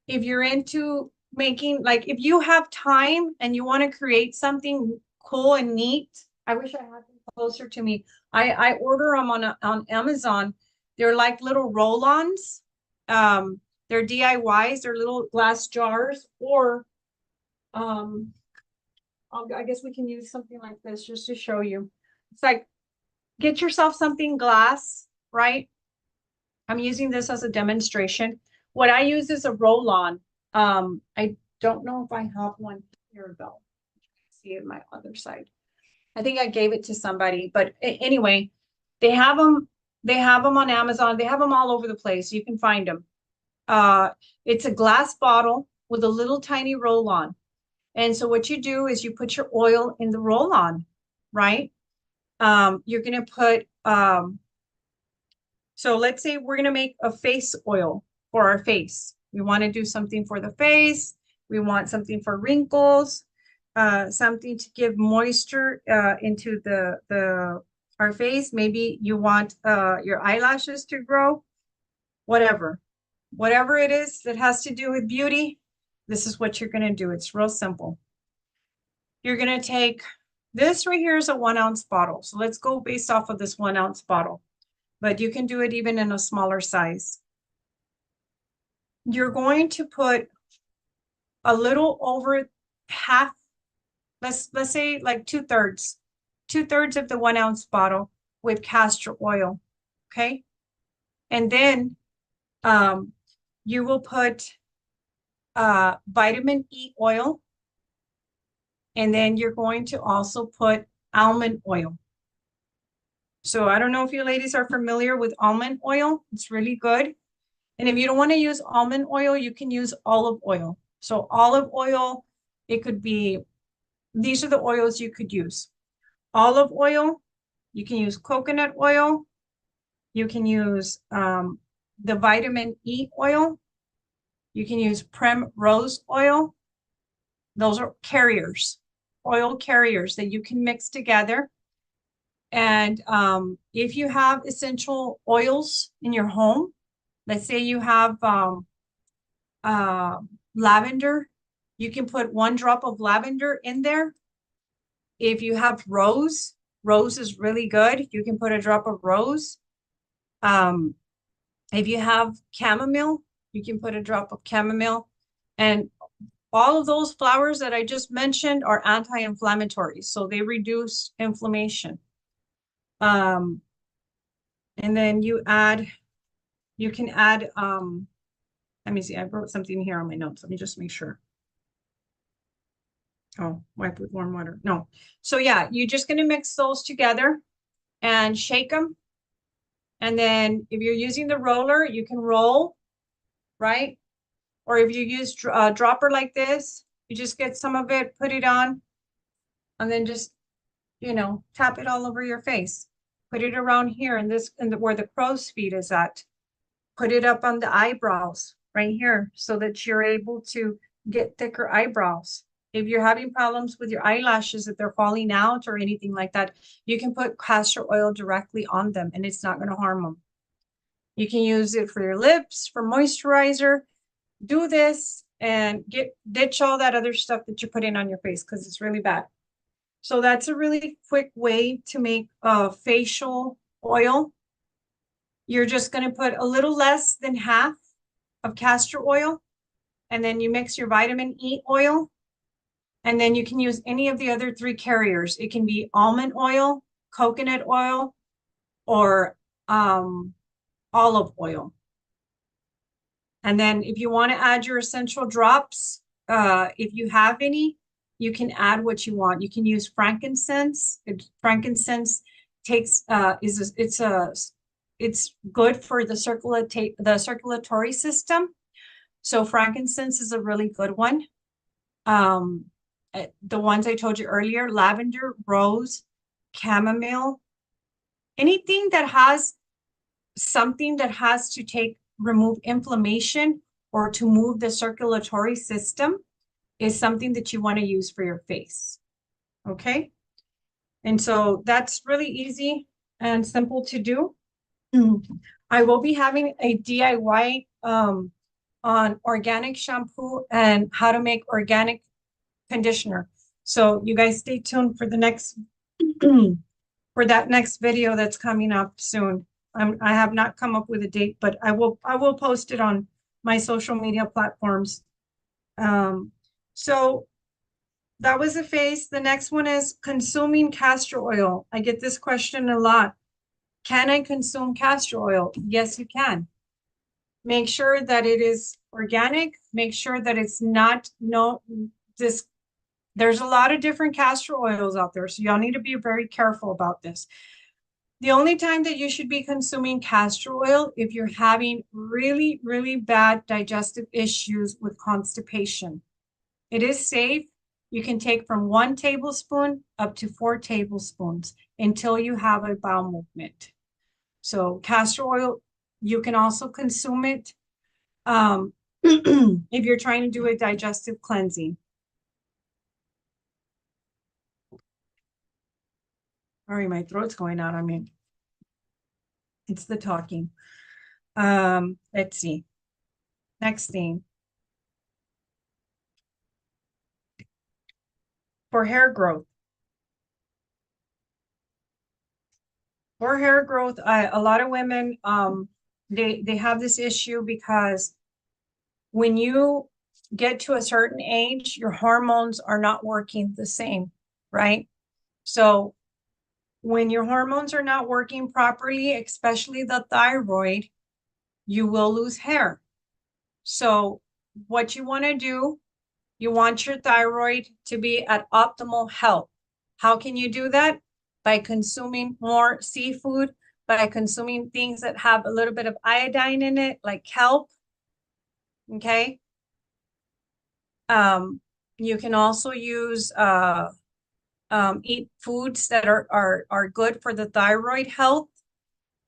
if you're into making, like if you have time and you want to create something cool and neat, I wish I had them closer to me. I order them on Amazon. They're like little roll-ons. They're DIYs, they're little glass jars, or um, I guess we can use something like this just to show you. It's like, get yourself something glass, right? I'm using this as a demonstration. What I use is a roll-on. I don't know if I have one here though. See it my other side. I think I gave it to somebody, but anyway, they have them. They have them on Amazon. They have them all over the place. You can find them. Uh, it's a glass bottle with a little tiny roll-on. And so what you do is you put your oil in the roll-on, right? You're gonna put so let's say we're gonna make a face oil for our face. We want to do something for the face. We want something for wrinkles, something to give moisture into the our face. Maybe you want your eyelashes to grow, whatever. Whatever it is that has to do with beauty, this is what you're going to do. It's real simple. You're going to take this right here is a 1 ounce bottle. So let's go based off of this 1 ounce bottle, but you can do it even in a smaller size. You're going to put a little over half, let's say like 2/3 of the 1 ounce bottle with castor oil. Okay. And then you will put vitamin E oil. And then you're going to also put almond oil. So I don't know if you ladies are familiar with almond oil. It's really good. And if you don't want to use almond oil, you can use olive oil. So olive oil, it could be, these are the oils you could use. Olive oil, you can use coconut oil. You can use the vitamin E oil. You can use primrose oil. Those are carriers, oil carriers that you can mix together. And if you have essential oils in your home, let's say you have lavender, you can put 1 drop of lavender in there. If you have rose is really good. You can put a drop of rose. If you have chamomile, you can put a drop of chamomile. And all of those flowers that I just mentioned are anti-inflammatory, so they reduce inflammation. And then you can add, let me see, I wrote something here on my notes. Let me just make sure. Oh, wipe with warm water. No. So yeah, you're just going to mix those together and shake them. And then if you're using the roller, you can roll, right? Or if you use a dropper like this, you just get some of it, put it on, and then just, you know, tap it all over your face. Put it around here and this, and where the crow's feet is at. Put it up on the eyebrows right here so that you're able to get thicker eyebrows. If you're having problems with your eyelashes, if they're falling out or anything like that, you can put castor oil directly on them and it's not going to harm them. You can use it for your lips, for moisturizer. Do this and ditch all that other stuff that you're putting on your face because it's really bad. So that's a really quick way to make a facial oil. You're just going to put a little less than half of castor oil, and then you mix your vitamin E oil, and then you can use any of the other 3 carriers. It can be almond oil, coconut oil, or olive oil. And then if you want to add your essential drops, if you have any, you can add what you want. You can use frankincense. Frankincense takes it's good for the circulatory system. So frankincense is a really good one. The ones I told you earlier, lavender, rose, chamomile, anything that has something that has to remove inflammation or to move the circulatory system is something that you want to use for your face. Okay. And so that's really easy and simple to do. I will be having a DIY on organic shampoo and how to make organic conditioner. So you guys stay tuned for the next for that next video that's coming up soon. I have not come up with a date, but I will post it on my social media platforms. So that was the face. The next one is consuming castor oil. I get this question a lot. Can I consume castor oil? Yes, you can. Make sure that it is organic. Make sure that it's not there's a lot of different castor oils out there, so y'all need to be very careful about this. The only time that you should be consuming castor oil if you're having really, really bad digestive issues with constipation. It is safe. You can take from 1 tablespoon up to 4 tablespoons until you have a bowel movement. So castor oil, you can also consume it if you're trying to do a digestive cleansing. Sorry, my throat's going out on me. It's the talking. Let's see. Next thing. for hair growth. For hair growth, a lot of women, they have this issue because when you get to a certain age, your hormones are not working the same, right? So when your hormones are not working properly, especially the thyroid, you will lose hair. So what you want to do, you want your thyroid to be at optimal health. How can you do that? By consuming more seafood, by consuming things that have a little bit of iodine in it, like kelp. Okay. You can also use eat foods that are good for the thyroid health.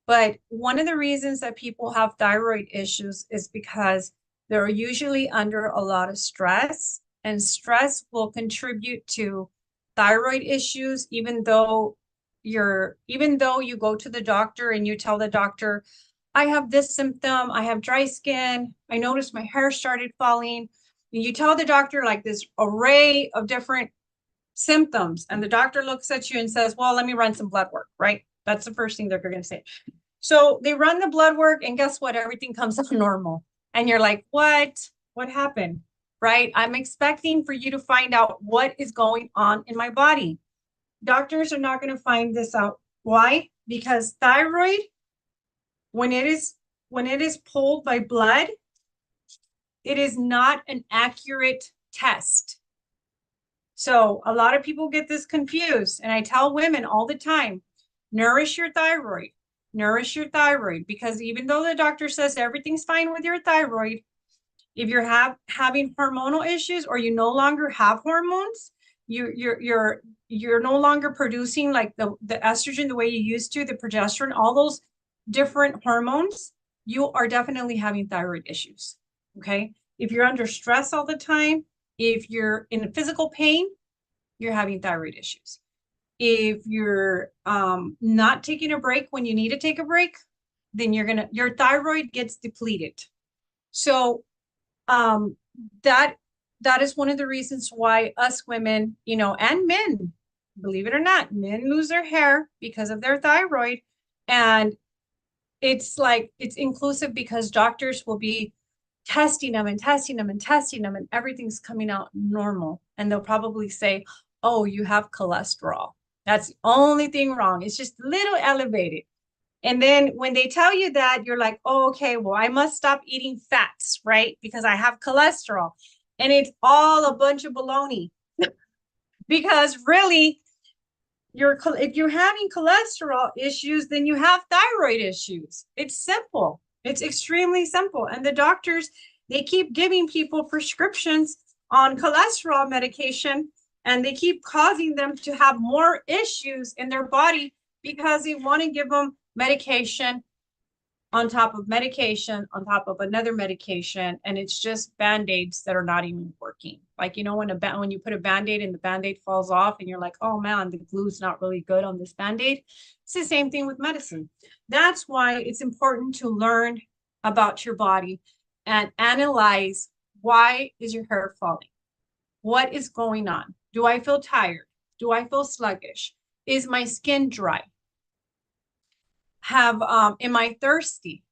But one of the reasons that people have thyroid issues is because they're usually under a lot of stress, and stress will contribute to thyroid issues, even though you go to the doctor and you tell the doctor, I have this symptom, I have dry skin, I noticed my hair started falling. And you tell the doctor like this array of different symptoms, and the doctor looks at you and says, well, let me run some blood work, right? That's the first thing they're going to say. So they run the blood work, and guess what? Everything comes up normal. And you're like, what? What happened? Right? I'm expecting for you to find out what is going on in my body. Doctors are not going to find this out. Why? Because thyroid, when it is pulled by blood, it is not an accurate test. So a lot of people get this confused. And I tell women all the time, nourish your thyroid, because even though the doctor says everything's fine with your thyroid, if you're having hormonal issues, or you no longer have hormones, you're no longer producing like the estrogen the way you used to, the progesterone, all those different hormones, you are definitely having thyroid issues. Okay. If you're under stress all the time, if you're in physical pain, you're having thyroid issues. If you're not taking a break when you need to take a break, then your thyroid gets depleted. So that is one of the reasons why us women, and men, believe it or not, men lose their hair because of their thyroid. And it's inclusive because doctors will be testing them and testing them and testing them, and everything's coming out normal. And they'll probably say, oh, you have cholesterol. That's the only thing wrong. It's just a little elevated. And then when they tell you that, you're like, oh, okay, well, I must stop eating fats, right? Because I have cholesterol. And it's all a bunch of baloney. Because really, if you're having cholesterol issues, then you have thyroid issues. It's simple. It's extremely simple. And the doctors, they keep giving people prescriptions on cholesterol medication, and they keep causing them to have more issues in their body because they want to give them medication on top of medication on top of another medication, and it's just band-aids that are not even working. Like, when you put a band-aid and the band-aid falls off and you're like, oh man, the glue's not really good on this band-aid. It's the same thing with medicine. That's why it's important to learn about your body and analyze, why is your hair falling? What is going on? Do I feel tired? Do I feel sluggish? Is my skin dry? Am I thirsty?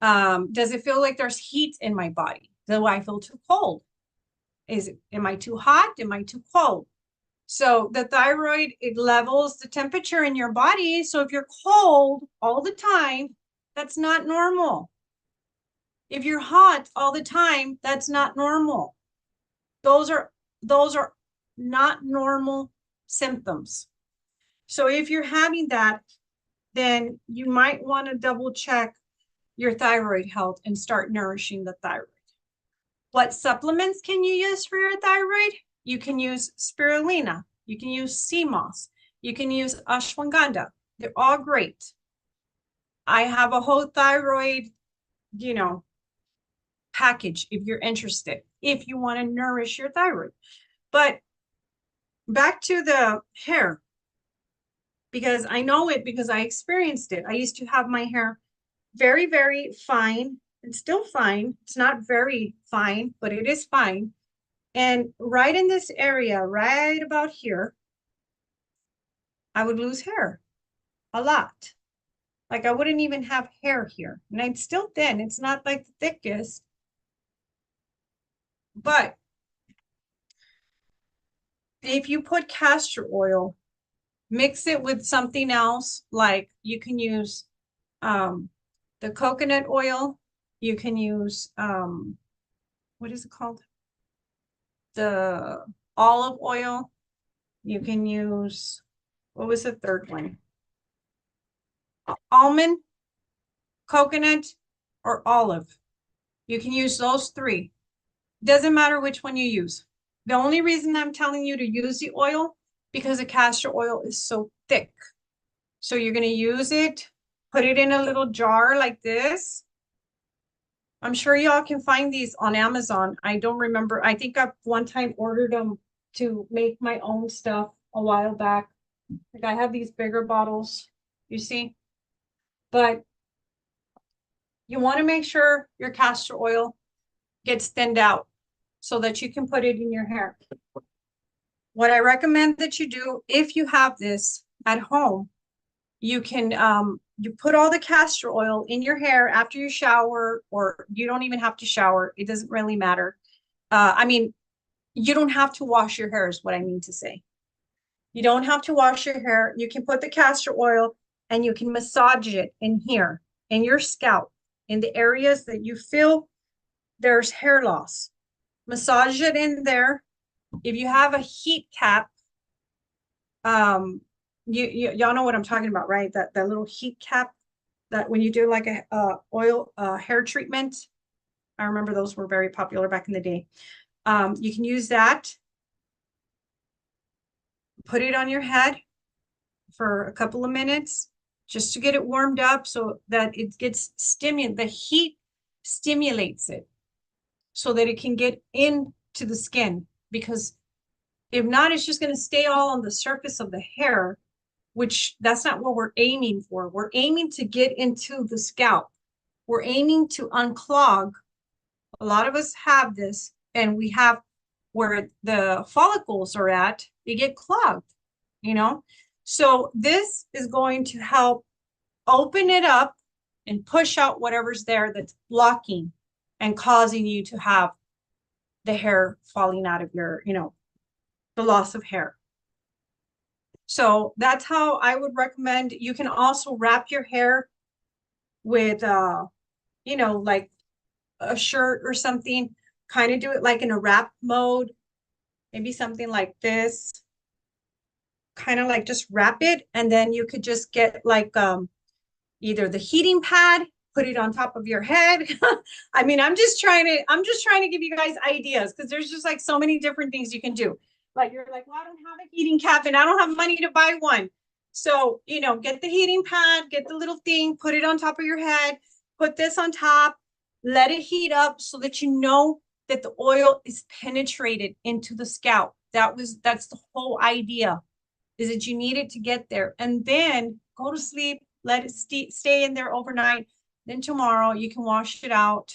Does it feel like there's heat in my body? Do I feel too cold? Am I too hot? Am I too cold? So the thyroid, it levels the temperature in your body. So if you're cold all the time, that's not normal. If you're hot all the time, that's not normal. Those are not normal symptoms. So if you're having that, then you might want to double check your thyroid health and start nourishing the thyroid. What supplements can you use for your thyroid? You can use spirulina. You can use sea moss. You can use ashwagandha. They're all great. I have a whole thyroid, package if you're interested, if you want to nourish your thyroid. But back to the hair, because I know it because I experienced it. I used to have my hair very, very fine. It's still fine. It's not very fine, but it is fine. And right in this area, right about here, I would lose hair a lot. Like I wouldn't even have hair here. And I'm still thin. It's not like the thickest, but if you put castor oil, mix it with something else, like you can use um, the coconut oil. You can use, what is it called? The olive oil. You can use, what was the third one? Almond, coconut, or olive. You can use those three. Doesn't matter which one you use. The only reason I'm telling you to use the oil because the castor oil is so thick. So you're going to use it, put it in a little jar like this. I'm sure y'all can find these on Amazon. I don't remember. I think I one time ordered them to make my own stuff a while back. Like I have these bigger bottles, you see? But you want to make sure your castor oil gets thinned out so that you can put it in your hair. What I recommend that you do, if you have this at home, you can you put all the castor oil in your hair after you shower, or you don't even have to shower. It doesn't really matter. I mean, you don't have to wash your hair is what I mean to say. You don't have to wash your hair. You can put the castor oil and you can massage it in here, in your scalp, in the areas that you feel there's hair loss. Massage it in there. If you have a heat cap, y'all know what I'm talking about, right? That little heat cap that when you do like a oil hair treatment, I remember those were very popular back in the day. You can use that, put it on your head for a couple of minutes just to get it warmed up so that it gets stimulated. The heat stimulates it so that it can get into the skin, because if not, it's just going to stay all on the surface of the hair, which that's not what we're aiming for. We're aiming to get into the scalp. We're aiming to unclog. A lot of us have this, and we have where the follicles are at, they get clogged, you know? So this is going to help open it up and push out whatever's there that's blocking and causing you to have the hair falling out of your, the loss of hair. So that's how I would recommend. You can also wrap your hair with, like a shirt or something, kind of do it like in a wrap mode, maybe something like this, kind of like just wrap it. And then you could just get like either the heating pad, put it on top of your head. I mean, I'm just trying to give you guys ideas, because there's just like so many different things you can do. Like you're like, well, I don't have a heating cap and I don't have money to buy one. So, get the heating pad, get the little thing, put it on top of your head, put this on top, let it heat up so that you know that the oil is penetrated into the scalp. That's the whole idea, is that you need it to get there. And then go to sleep, let it stay in there overnight. Then tomorrow you can wash it out.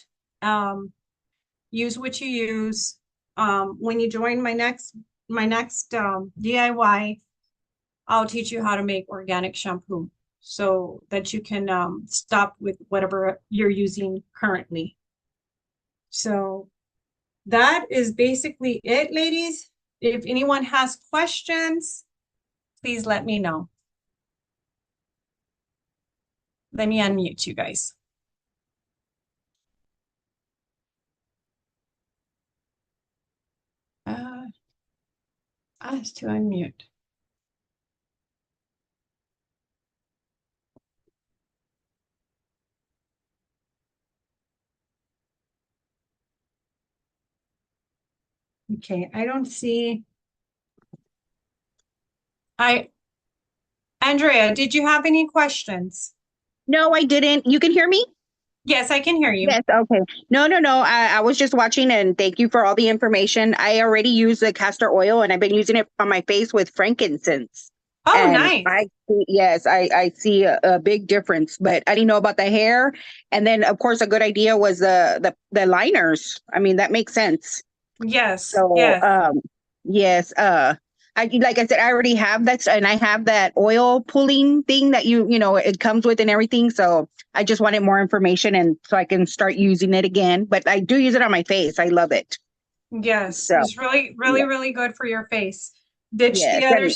Use what you use. When you join my next DIY, I'll teach you how to make organic shampoo so that you can stop with whatever you're using currently. So that is basically it, ladies. If anyone has questions, please let me know. Let me unmute you guys. Ask to unmute. Okay, I don't see. Andrea, did you have any questions? No, I didn't. You can hear me? Yes, I can hear you. Yes. Okay. No, no, no. I was just watching, and thank you for all the information. I already use the castor oil, and I've been using it on my face with frankincense. Oh, And nice. I see a big difference, but I didn't know about the hair. And then, of course, a good idea was the liners. I mean, that makes sense. Yes, So, yes, yes, like I said, I already have that, and I have that oil pulling thing that it comes with and everything. So I just wanted more information, and so I can start using it again. But I do use it on my face. I love it. yes. So It's really, really, yeah, really good for your face. Ditch yes, and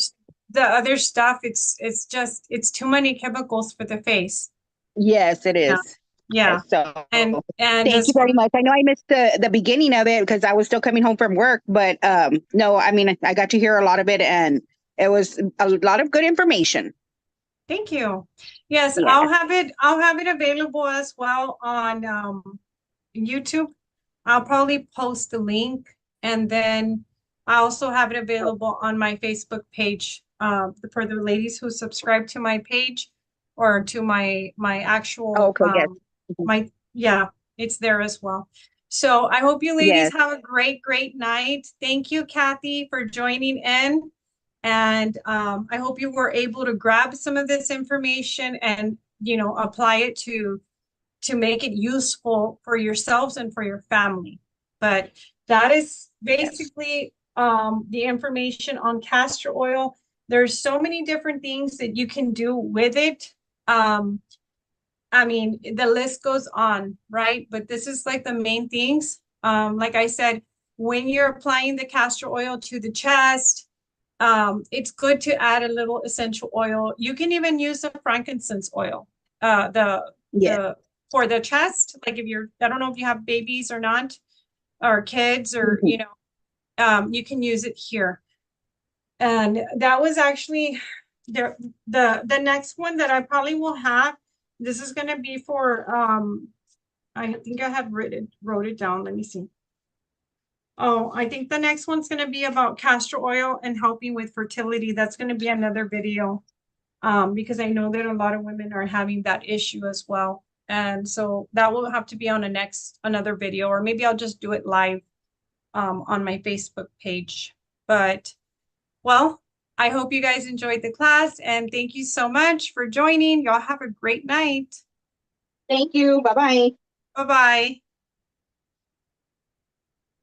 the other stuff. It's just, it's too many chemicals for the face. yes, it Yeah, is. yeah. So And thank as you very far, much. I know I missed the beginning of it because I was still coming home from work, but no, I mean I got to hear a lot of it, and it was a lot of good information. thank you. Yes, Yeah. I'll have it available as well on YouTube. I'll probably post the link, and then I also have it available on my Facebook page for the ladies who subscribe to my page or to my actual Okay. Yes. Mhm. my yeah, it's there as well. So I hope you ladies Yes. have a great, great night. Thank you, Kathy, for joining in. And I hope you were able to grab some of this information and apply it to make it useful for yourselves and for your family. But that is Yes. basically the information on castor oil. There's so many different things that you can do with it. Um, I mean, the list goes on, right? But this is like the main things. Like I said, when you're applying the castor oil to the chest, it's good to add a little essential oil. You can even use the frankincense oil, Yes. the for the chest. Like if you're, I don't know if you have babies or not, or kids, or Mhm. you can use it here. And that was actually the next one that I probably will have. This is gonna be for I think I had wrote it down. Let me see. Oh, I think the next one's gonna be about castor oil and helping with fertility. That's gonna be another video. Because I know that a lot of women are having that issue as well. And so that will have to be on another video, or maybe I'll just do it live on my Facebook page. But well, I hope you guys enjoyed the class, and thank you so much for joining. Y'all have a great night. Thank you. Bye bye. Bye-bye.